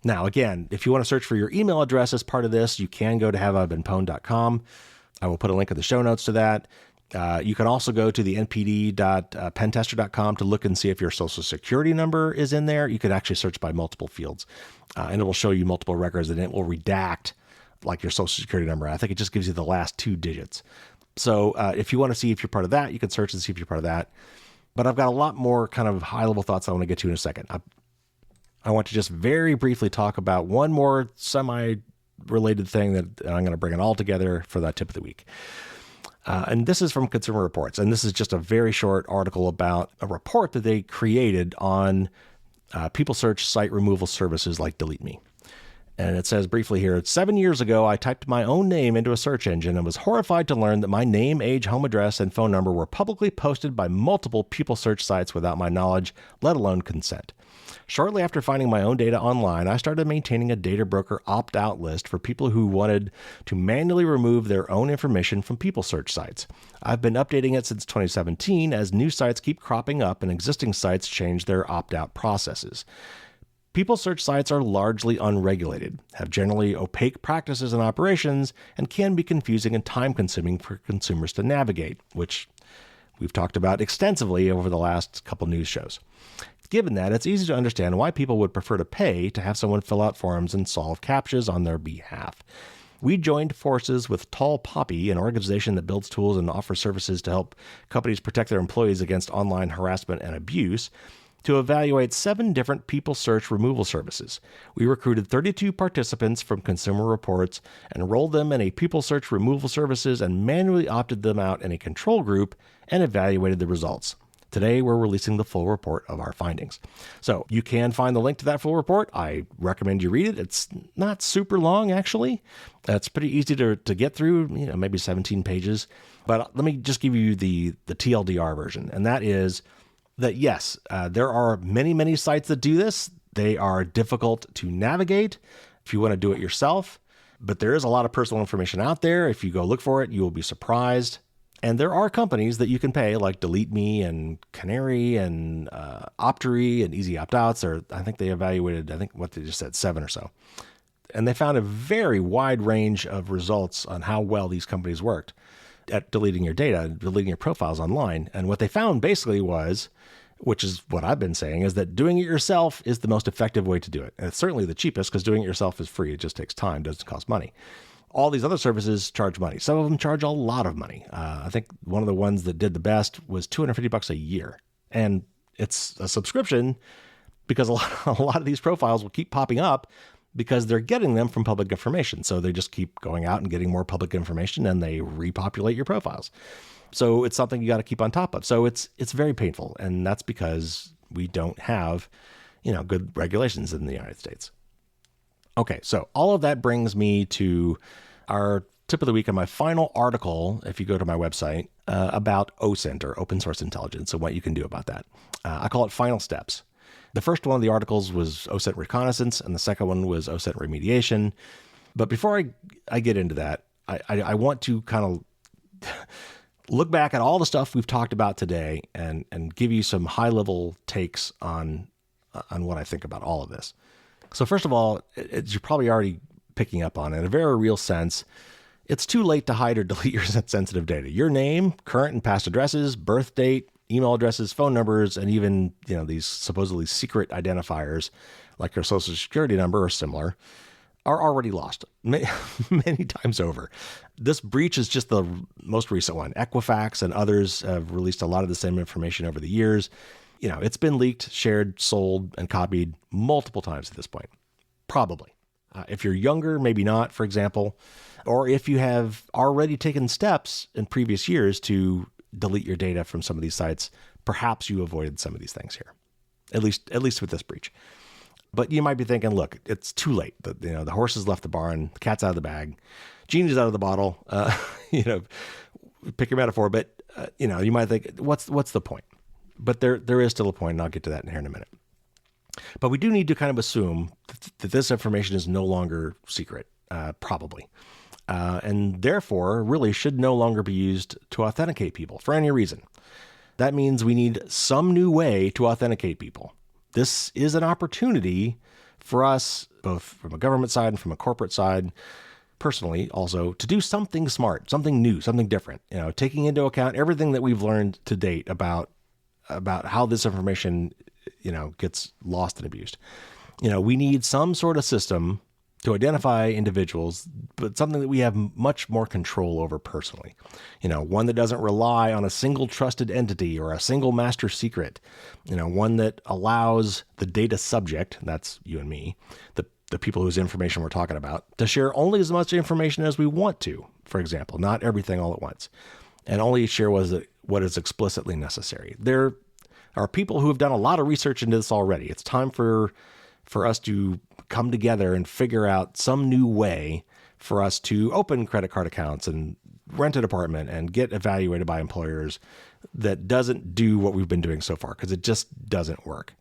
Now, again, if you want to search for your email address as part of this, you can go to haveibeenpwned.com. I will put a link in the show notes to that. You can also go to the npd.pentester.com to look and see if your social security number is in there. You can actually search by multiple fields, and it will show you multiple records, and it will redact like your social security number. I think it just gives you the last 2 digits. So if you want to see if you're part of that, you can search and see if you're part of that. But I've got a lot more kind of high-level thoughts I want to get to in a second. I want to just very briefly talk about one more semi-related thing that I'm going to bring it all together for that tip of the week. And this is from Consumer Reports. And this is just a very short article about a report that they created on people search site removal services like Delete Me. And it says briefly here, 7 years ago, I typed my own name into a search engine and was horrified to learn that my name, age, home address, and phone number were publicly posted by multiple people search sites without my knowledge, let alone consent. Shortly after finding my own data online, I started maintaining a data broker opt-out list for people who wanted to manually remove their own information from people search sites. I've been updating it since 2017 as new sites keep cropping up and existing sites change their opt-out processes. People search sites are largely unregulated, have generally opaque practices and operations, and can be confusing and time-consuming for consumers to navigate, which we've talked about extensively over the last couple news shows. Given that, it's easy to understand why people would prefer to pay to have someone fill out forms and solve CAPTCHAs on their behalf. We joined forces with Tall Poppy, an organization that builds tools and offers services to help companies protect their employees against online harassment and abuse, to evaluate 7 different people search removal services. We recruited 32 participants from Consumer Reports, enrolled them in a people search removal services, and manually opted them out in a control group and evaluated the results. Today, we're releasing the full report of our findings. So you can find the link to that full report. I recommend you read it. It's not super long, actually. It's pretty easy to get through, maybe 17 pages. But let me just give you the TLDR version, and that is that yes, there are many, many sites that do this. They are difficult to navigate if you want to do it yourself, but there is a lot of personal information out there. If you go look for it, you will be surprised. And there are companies that you can pay, like Delete Me and Canary and Optory and Easy Opt-Outs. Or I think they evaluated, what they just said, 7 or so. And they found a very wide range of results on how well these companies worked at deleting your data, deleting your profiles online. And what they found basically was, which is what I've been saying, is that doing it yourself is the most effective way to do it. And it's certainly the cheapest because doing it yourself is free. It just takes time, doesn't cost money. All these other services charge money. Some of them charge a lot of money. I think one of the ones that did the best was $250 a year. And it's a subscription because a lot of these profiles will keep popping up because they're getting them from public information. So they just keep going out and getting more public information and they repopulate your profiles. So it's something you got to keep on top of. So it's very painful. And that's because we don't have, good regulations in the United States. Okay, so all of that brings me to our tip of the week and my final article, if you go to my website, about OSINT, or open source intelligence, and what you can do about that. I call it Final Steps. The first one of the articles was OSINT reconnaissance, and the second one was OSINT remediation. But before I get into that, I want to kind of look back at all the stuff we've talked about today and give you some high-level takes on what I think about all of this. So first of all, as you're probably already picking up on, in a very real sense, it's too late to hide or delete your sensitive data. Your name, current and past addresses, birth date, email addresses, phone numbers, and even these supposedly secret identifiers like your social security number or similar are already lost many times over. This breach is just the most recent one. Equifax and others have released a lot of the same information over the years. It's been leaked, shared, sold, and copied multiple times at this point. Probably. If you're younger, maybe not, for example, or if you have already taken steps in previous years to delete your data from some of these sites, perhaps you avoided some of these things here, at least with this breach. But you might be thinking, look, it's too late. The horse has left the barn, the cat's out of the bag, genie's out of the bottle. Pick your metaphor, but you might think, what's the point? But there is still a point, and I'll get to that here in a minute. But we do need to kind of assume that this information is no longer secret, probably. And therefore, really should no longer be used to authenticate people for any reason. That means we need some new way to authenticate people. This is an opportunity for us, both from a government side and from a corporate side, personally also, to do something smart, something new, something different, taking into account everything that we've learned to date about how this information, gets lost and abused. We need some sort of system to identify individuals, but something that we have much more control over personally. One that doesn't rely on a single trusted entity or a single master secret. One that allows the data subject, that's you and me, the people whose information we're talking about, to share only as much information as we want to, for example, not everything all at once, and only share what is explicitly necessary. There are people who have done a lot of research into this already. It's time for for us to come together and figure out some new way for us to open credit card accounts and rent an apartment and get evaluated by employers that doesn't do what we've been doing so far, because it just doesn't work.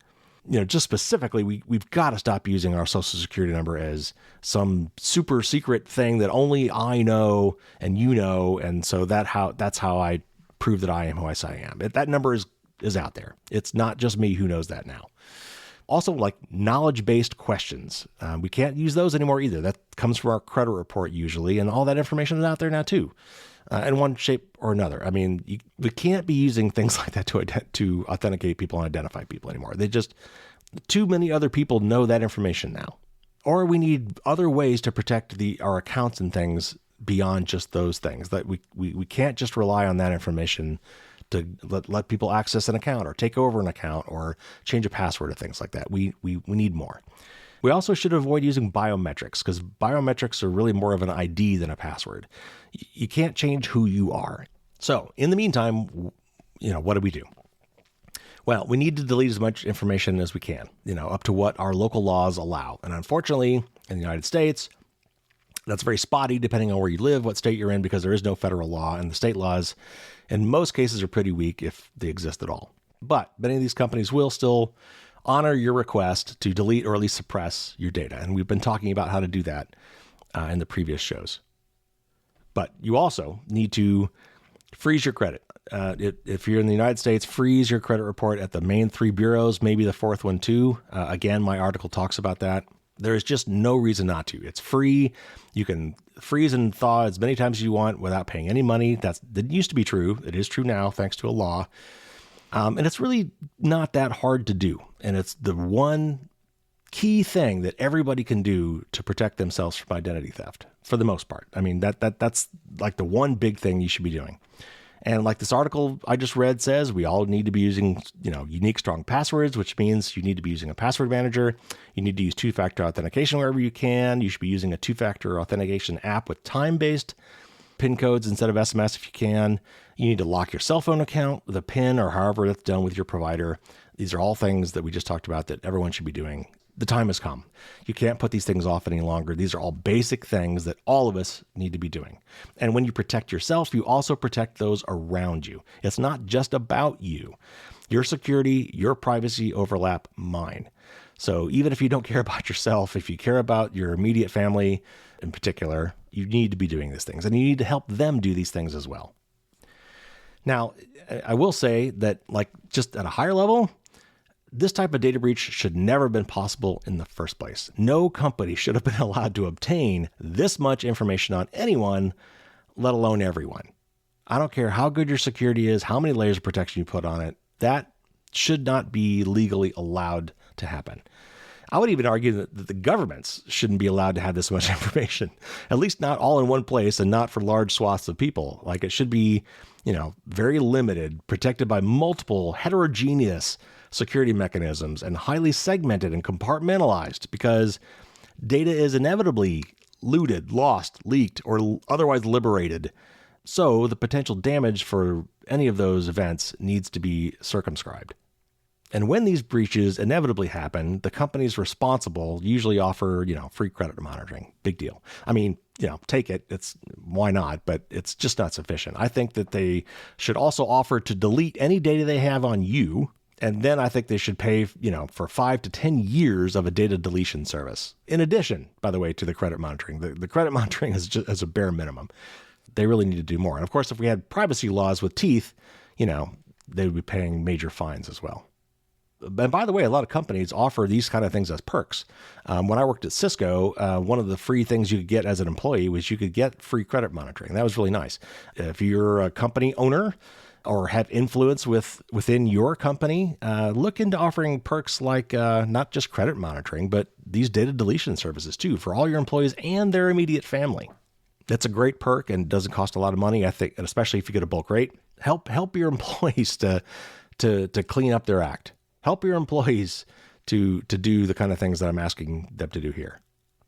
Just specifically, we've got to stop using our social security number as some super secret thing that only I know and you know. And so that's how I prove that I am who I say I am. That number is out there. It's not just me who knows that now. Also, like knowledge-based questions. We can't use those anymore either. That comes from our credit report usually, and all that information is out there now too, in one shape or another. I mean, we can't be using things like that to authenticate people and identify people anymore. Too many other people know that information now. Or we need other ways to protect our accounts and things beyond just those things. That we can't just rely on that information to let people access an account or take over an account or change a password or things like that. We need more. We also should avoid using biometrics, because biometrics are really more of an ID than a password. You can't change who you are. So in the meantime, what do we do? Well, we need to delete as much information as we can, up to what our local laws allow. And unfortunately, in the United States, that's very spotty depending on where you live, what state you're in, because there is no federal law, and the state laws in most cases are pretty weak if they exist at all. But many of these companies will still honor your request to delete or at least suppress your data. And we've been talking about how to do that in the previous shows. But you also need to freeze your credit. If you're in the United States, freeze your credit report at the main 3 bureaus, maybe the 4th one too. Again, my article talks about that. There is just no reason not to. It's free. You can freeze and thaw as many times as you want without paying any money. That used to be true. It is true now, thanks to a law. And it's really not that hard to do. And it's the one key thing that everybody can do to protect themselves from identity theft, for the most part. I mean, that's like the one big thing you should be doing. And like this article I just read says, we all need to be using, unique, strong passwords, which means you need to be using a password manager. You need to use 2-factor authentication wherever you can. You should be using a 2-factor authentication app with time-based PIN codes instead of SMS if you can. You need to lock your cell phone account with a PIN or however that's done with your provider. These are all things that we just talked about that everyone should be doing. The time has come. You can't put these things off any longer. These are all basic things that all of us need to be doing. And when you protect yourself, you also protect those around you. It's not just about you. Your security, your privacy overlap mine. So even if you don't care about yourself, if you care about your immediate family in particular, you need to be doing these things, and you need to help them do these things as well. Now, I will say that, just at a higher level, this type of data breach should never have been possible in the first place. No company should have been allowed to obtain this much information on anyone, let alone everyone. I don't care how good your security is, how many layers of protection you put on it. That should not be legally allowed to happen. I would even argue that the governments shouldn't be allowed to have this much information, at least not all in one place and not for large swaths of people. It should be, very limited, protected by multiple heterogeneous security mechanisms and highly segmented and compartmentalized, because data is inevitably looted, lost, leaked, or otherwise liberated. So the potential damage for any of those events needs to be circumscribed. And when these breaches inevitably happen, the companies responsible usually offer, free credit monitoring. Big deal. I mean, take it. Why not? But it's just not sufficient. I think that they should also offer to delete any data they have on you. And then I think they should pay, for 5 to 10 years of a data deletion service. In addition, by the way, to the credit monitoring. The credit monitoring is just as a bare minimum. They really need to do more. And of course, if we had privacy laws with teeth, they would be paying major fines as well. And by the way, a lot of companies offer these kind of things as perks. When I worked at Cisco, one of the free things you could get as an employee was you could get free credit monitoring. That was really nice. If you're a company owner or have influence within your company, look into offering perks like not just credit monitoring, but these data deletion services too for all your employees and their immediate family. That's a great perk and doesn't cost a lot of money, I think, and especially if you get a bulk rate. Help your employees to clean up their act. Help your employees to do the kind of things that I'm asking them to do here.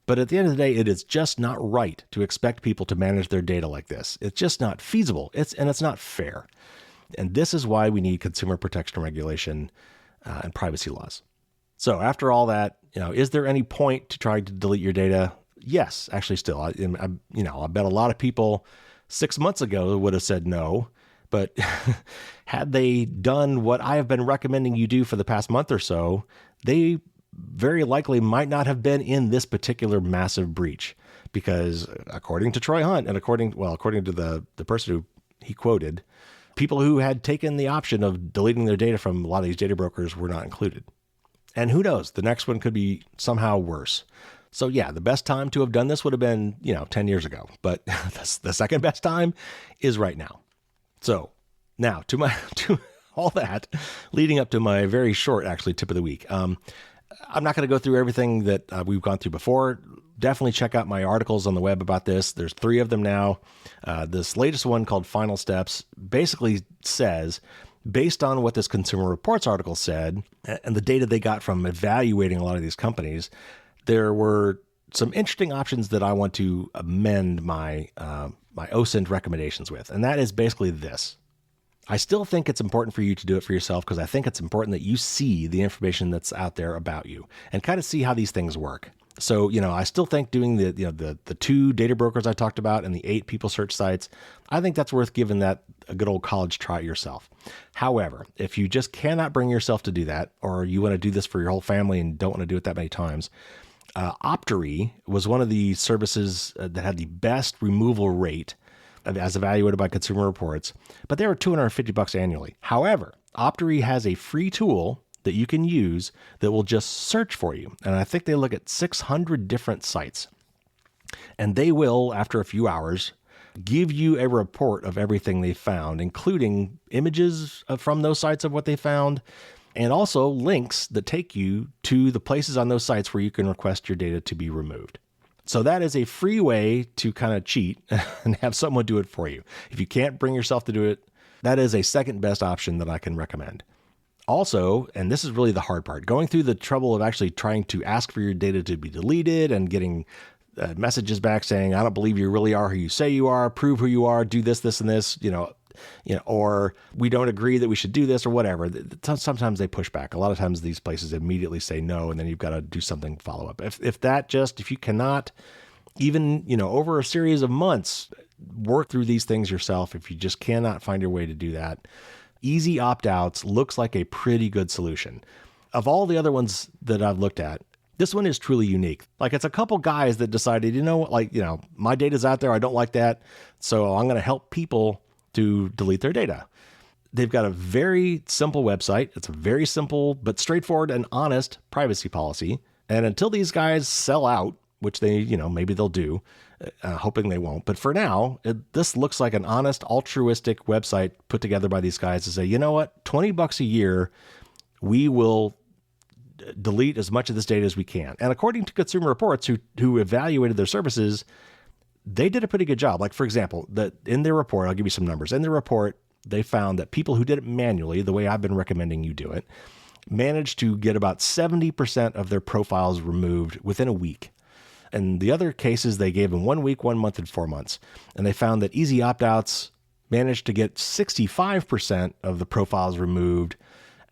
But at the end of the day, it is just not right to expect people to manage their data like this. It's just not feasible. It's not fair. And this is why we need consumer protection regulation and privacy laws. So after all that, is there any point to trying to delete your data? Yes, actually still. I bet a lot of people 6 months ago would have said no, but had they done what I have been recommending you do for the past month or so, they very likely might not have been in this particular massive breach. Because according to Troy Hunt and according to the person who he quoted, people who had taken the option of deleting their data from a lot of these data brokers were not included. And who knows, the next one could be somehow worse. So yeah, the best time to have done this would have been, 10 years ago. But the second best time is right now. So now to all that leading up to my very short, actually, tip of the week. I'm not going to go through everything that we've gone through before. Definitely check out my articles on the web about this. There's 3 of them now. This latest one called Final Steps basically says, based on what this Consumer Reports article said and the data they got from evaluating a lot of these companies, there were some interesting options that I want to amend my OSINT recommendations with. And that is basically this. I still think it's important for you to do it for yourself because I think it's important that you see the information that's out there about you and kind of see how these things work. So, I still think doing the 2 data brokers I talked about and the 8 people search sites, I think that's worth giving that a good old college try yourself. However, if you just cannot bring yourself to do that, or you want to do this for your whole family and don't want to do it that many times, Optory was one of the services that had the best removal rate as evaluated by Consumer Reports, but they were $250 annually. However, Optory has a free tool that you can use that will just search for you. And I think they look at 600 different sites. And they will, after a few hours, give you a report of everything they found, including images from those sites of what they found, and also links that take you to the places on those sites where you can request your data to be removed. So that is a free way to kind of cheat and have someone do it for you. If you can't bring yourself to do it, that is a second best option that I can recommend. Also, and this is really the hard part, going through the trouble of actually trying to ask for your data to be deleted and getting messages back saying, I don't believe you really are who you say you are, prove who you are, do this, this, and this, or we don't agree that we should do this or whatever. Sometimes they push back. A lot of times these places immediately say no, and then you've got to do something follow up. If you cannot even, over a series of months, work through these things yourself, if you just cannot find your way to do that, easy opt-outs looks like a pretty good solution. Of all the other ones that I've looked at, this one is truly unique. Like, it's a couple guys that decided, my data's out there. I don't like that. So I'm going to help people to delete their data. They've got a very simple website. It's a very simple but straightforward and honest privacy policy. And until these guys sell out, which they, maybe they'll do, hoping they won't. But for now, this looks like an honest, altruistic website put together by these guys to say, you know what, $20 a year, we will delete as much of this data as we can. And according to Consumer Reports, who evaluated their services, they did a pretty good job. Like, for example, in their report, I'll give you some numbers. In their report, they found that people who did it manually, the way I've been recommending you do it, managed to get about 70% of their profiles removed within a week. And the other cases, they gave them 1 week, 1 month, and 4 months. And they found that easy opt-outs managed to get 65% of the profiles removed,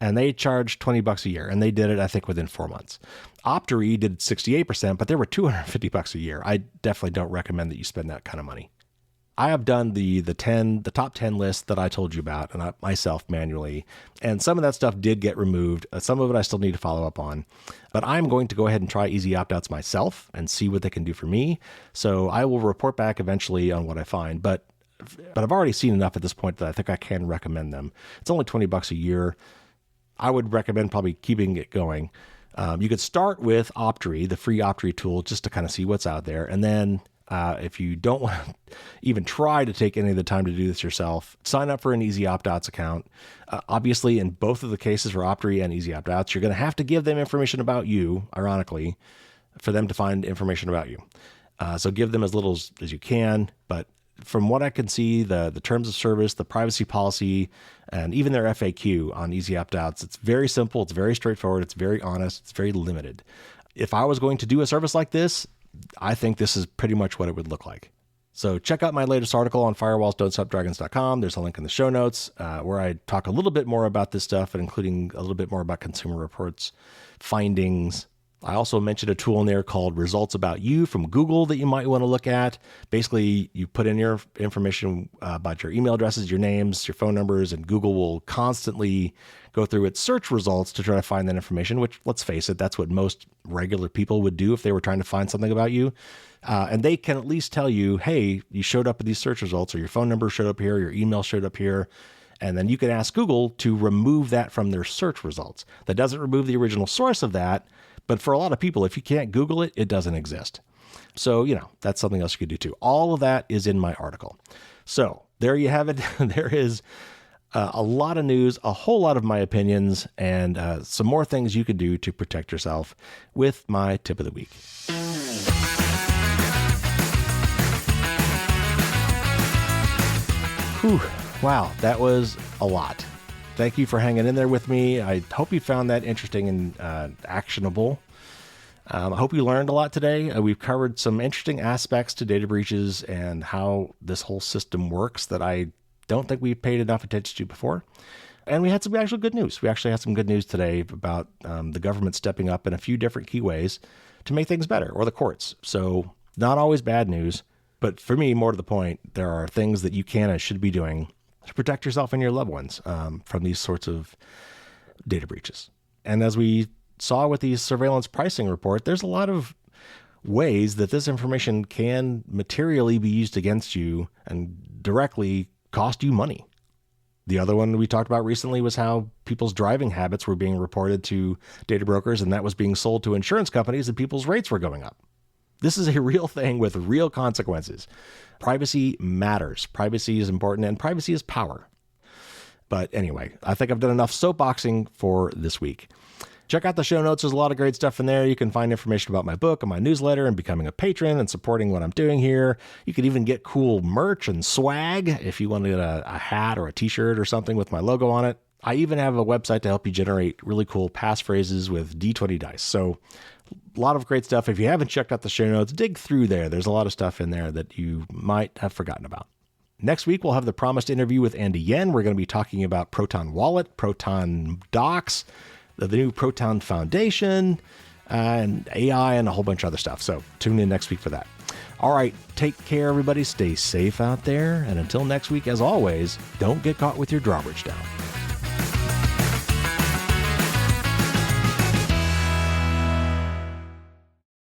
and they charged $20 a year. And they did it, I think, within 4 months. Optory did 68%, but they were $250 a year. I definitely don't recommend that you spend that kind of money. I have done the top 10 list that I told you about, and myself manually, and some of that stuff did get removed. Some of it I still need to follow up on, but I'm going to go ahead and try easy opt-outs myself and see what they can do for me. So I will report back eventually on what I find, but I've already seen enough at this point that I think I can recommend them. It's only $20 a year. I would recommend probably keeping it going. You could start with Optory, the free Optory tool, just to kind of see what's out there, and then if you don't want to even try to take any of the time to do this yourself, sign up for an Easy Opt-Outs account. Obviously, in both of the cases for Optory and Easy Opt-Outs, you're going to have to give them information about you, ironically, for them to find information about you. So give them as little as you can. But from what I can see, the terms of service, the privacy policy, and even their FAQ on Easy Opt-Outs, it's very simple, it's very straightforward, it's very honest, it's very limited. If I was going to do a service like this, I think this is pretty much what it would look like. So check out my latest article on firewallsdon'tstopdragons.com. There's a link in the show notes where I talk a little bit more about this stuff, and including a little bit more about Consumer Reports findings. I also mentioned a tool in there called Results About You from Google that you might want to look at. Basically, you put in your information about your email addresses, your names, your phone numbers, and Google will constantly go through its search results to try to find that information, which, let's face it, that's what most regular people would do if they were trying to find something about you. And they can at least tell you, hey, you showed up with these search results, or your phone number showed up here, your email showed up here. And then you can ask Google to remove that from their search results. That doesn't remove the original source of that. But for a lot of people, if you can't Google it, it doesn't exist. So, that's something else you could do too. All of that is in my article. So there you have it. There is a lot of news, a whole lot of my opinions, and some more things you could do to protect yourself with my tip of the week. Whew. Wow, that was a lot. Thank you for hanging in there with me. I hope you found that interesting and actionable. I hope you learned a lot today. We've covered some interesting aspects to data breaches and how this whole system works that I don't think we've paid enough attention to before. And we had some actual good news. We actually had some good news today about the government stepping up in a few different key ways to make things better, or the courts. So not always bad news, but for me, more to the point, there are things that you can and should be doing to protect yourself and your loved ones from these sorts of data breaches. And as we saw with the surveillance pricing report, there's a lot of ways that this information can materially be used against you and directly cost you money. The other one we talked about recently was how people's driving habits were being reported to data brokers, and that was being sold to insurance companies, and people's rates were going up. This is a real thing with real consequences. Privacy matters. Privacy is important, and privacy is power. But anyway, I think I've done enough soapboxing for this week. Check out the show notes. There's a lot of great stuff in there. You can find information about my book and my newsletter and becoming a patron and supporting what I'm doing here. You can even get cool merch and swag if you want to get a hat or a t-shirt or something with my logo on it. I even have a website to help you generate really cool passphrases with D20 dice. So a lot of great stuff. If you haven't checked out the show notes, dig through there. There's a lot of stuff in there that you might have forgotten about. Next week, we'll have the promised interview with Andy Yen. We're going to be talking about Proton Wallet, Proton Docs, the new Proton Foundation, and AI, and a whole bunch of other stuff. So tune in next week for that. All right, take care, everybody. Stay safe out there. And until next week, as always, don't get caught with your drawbridge down.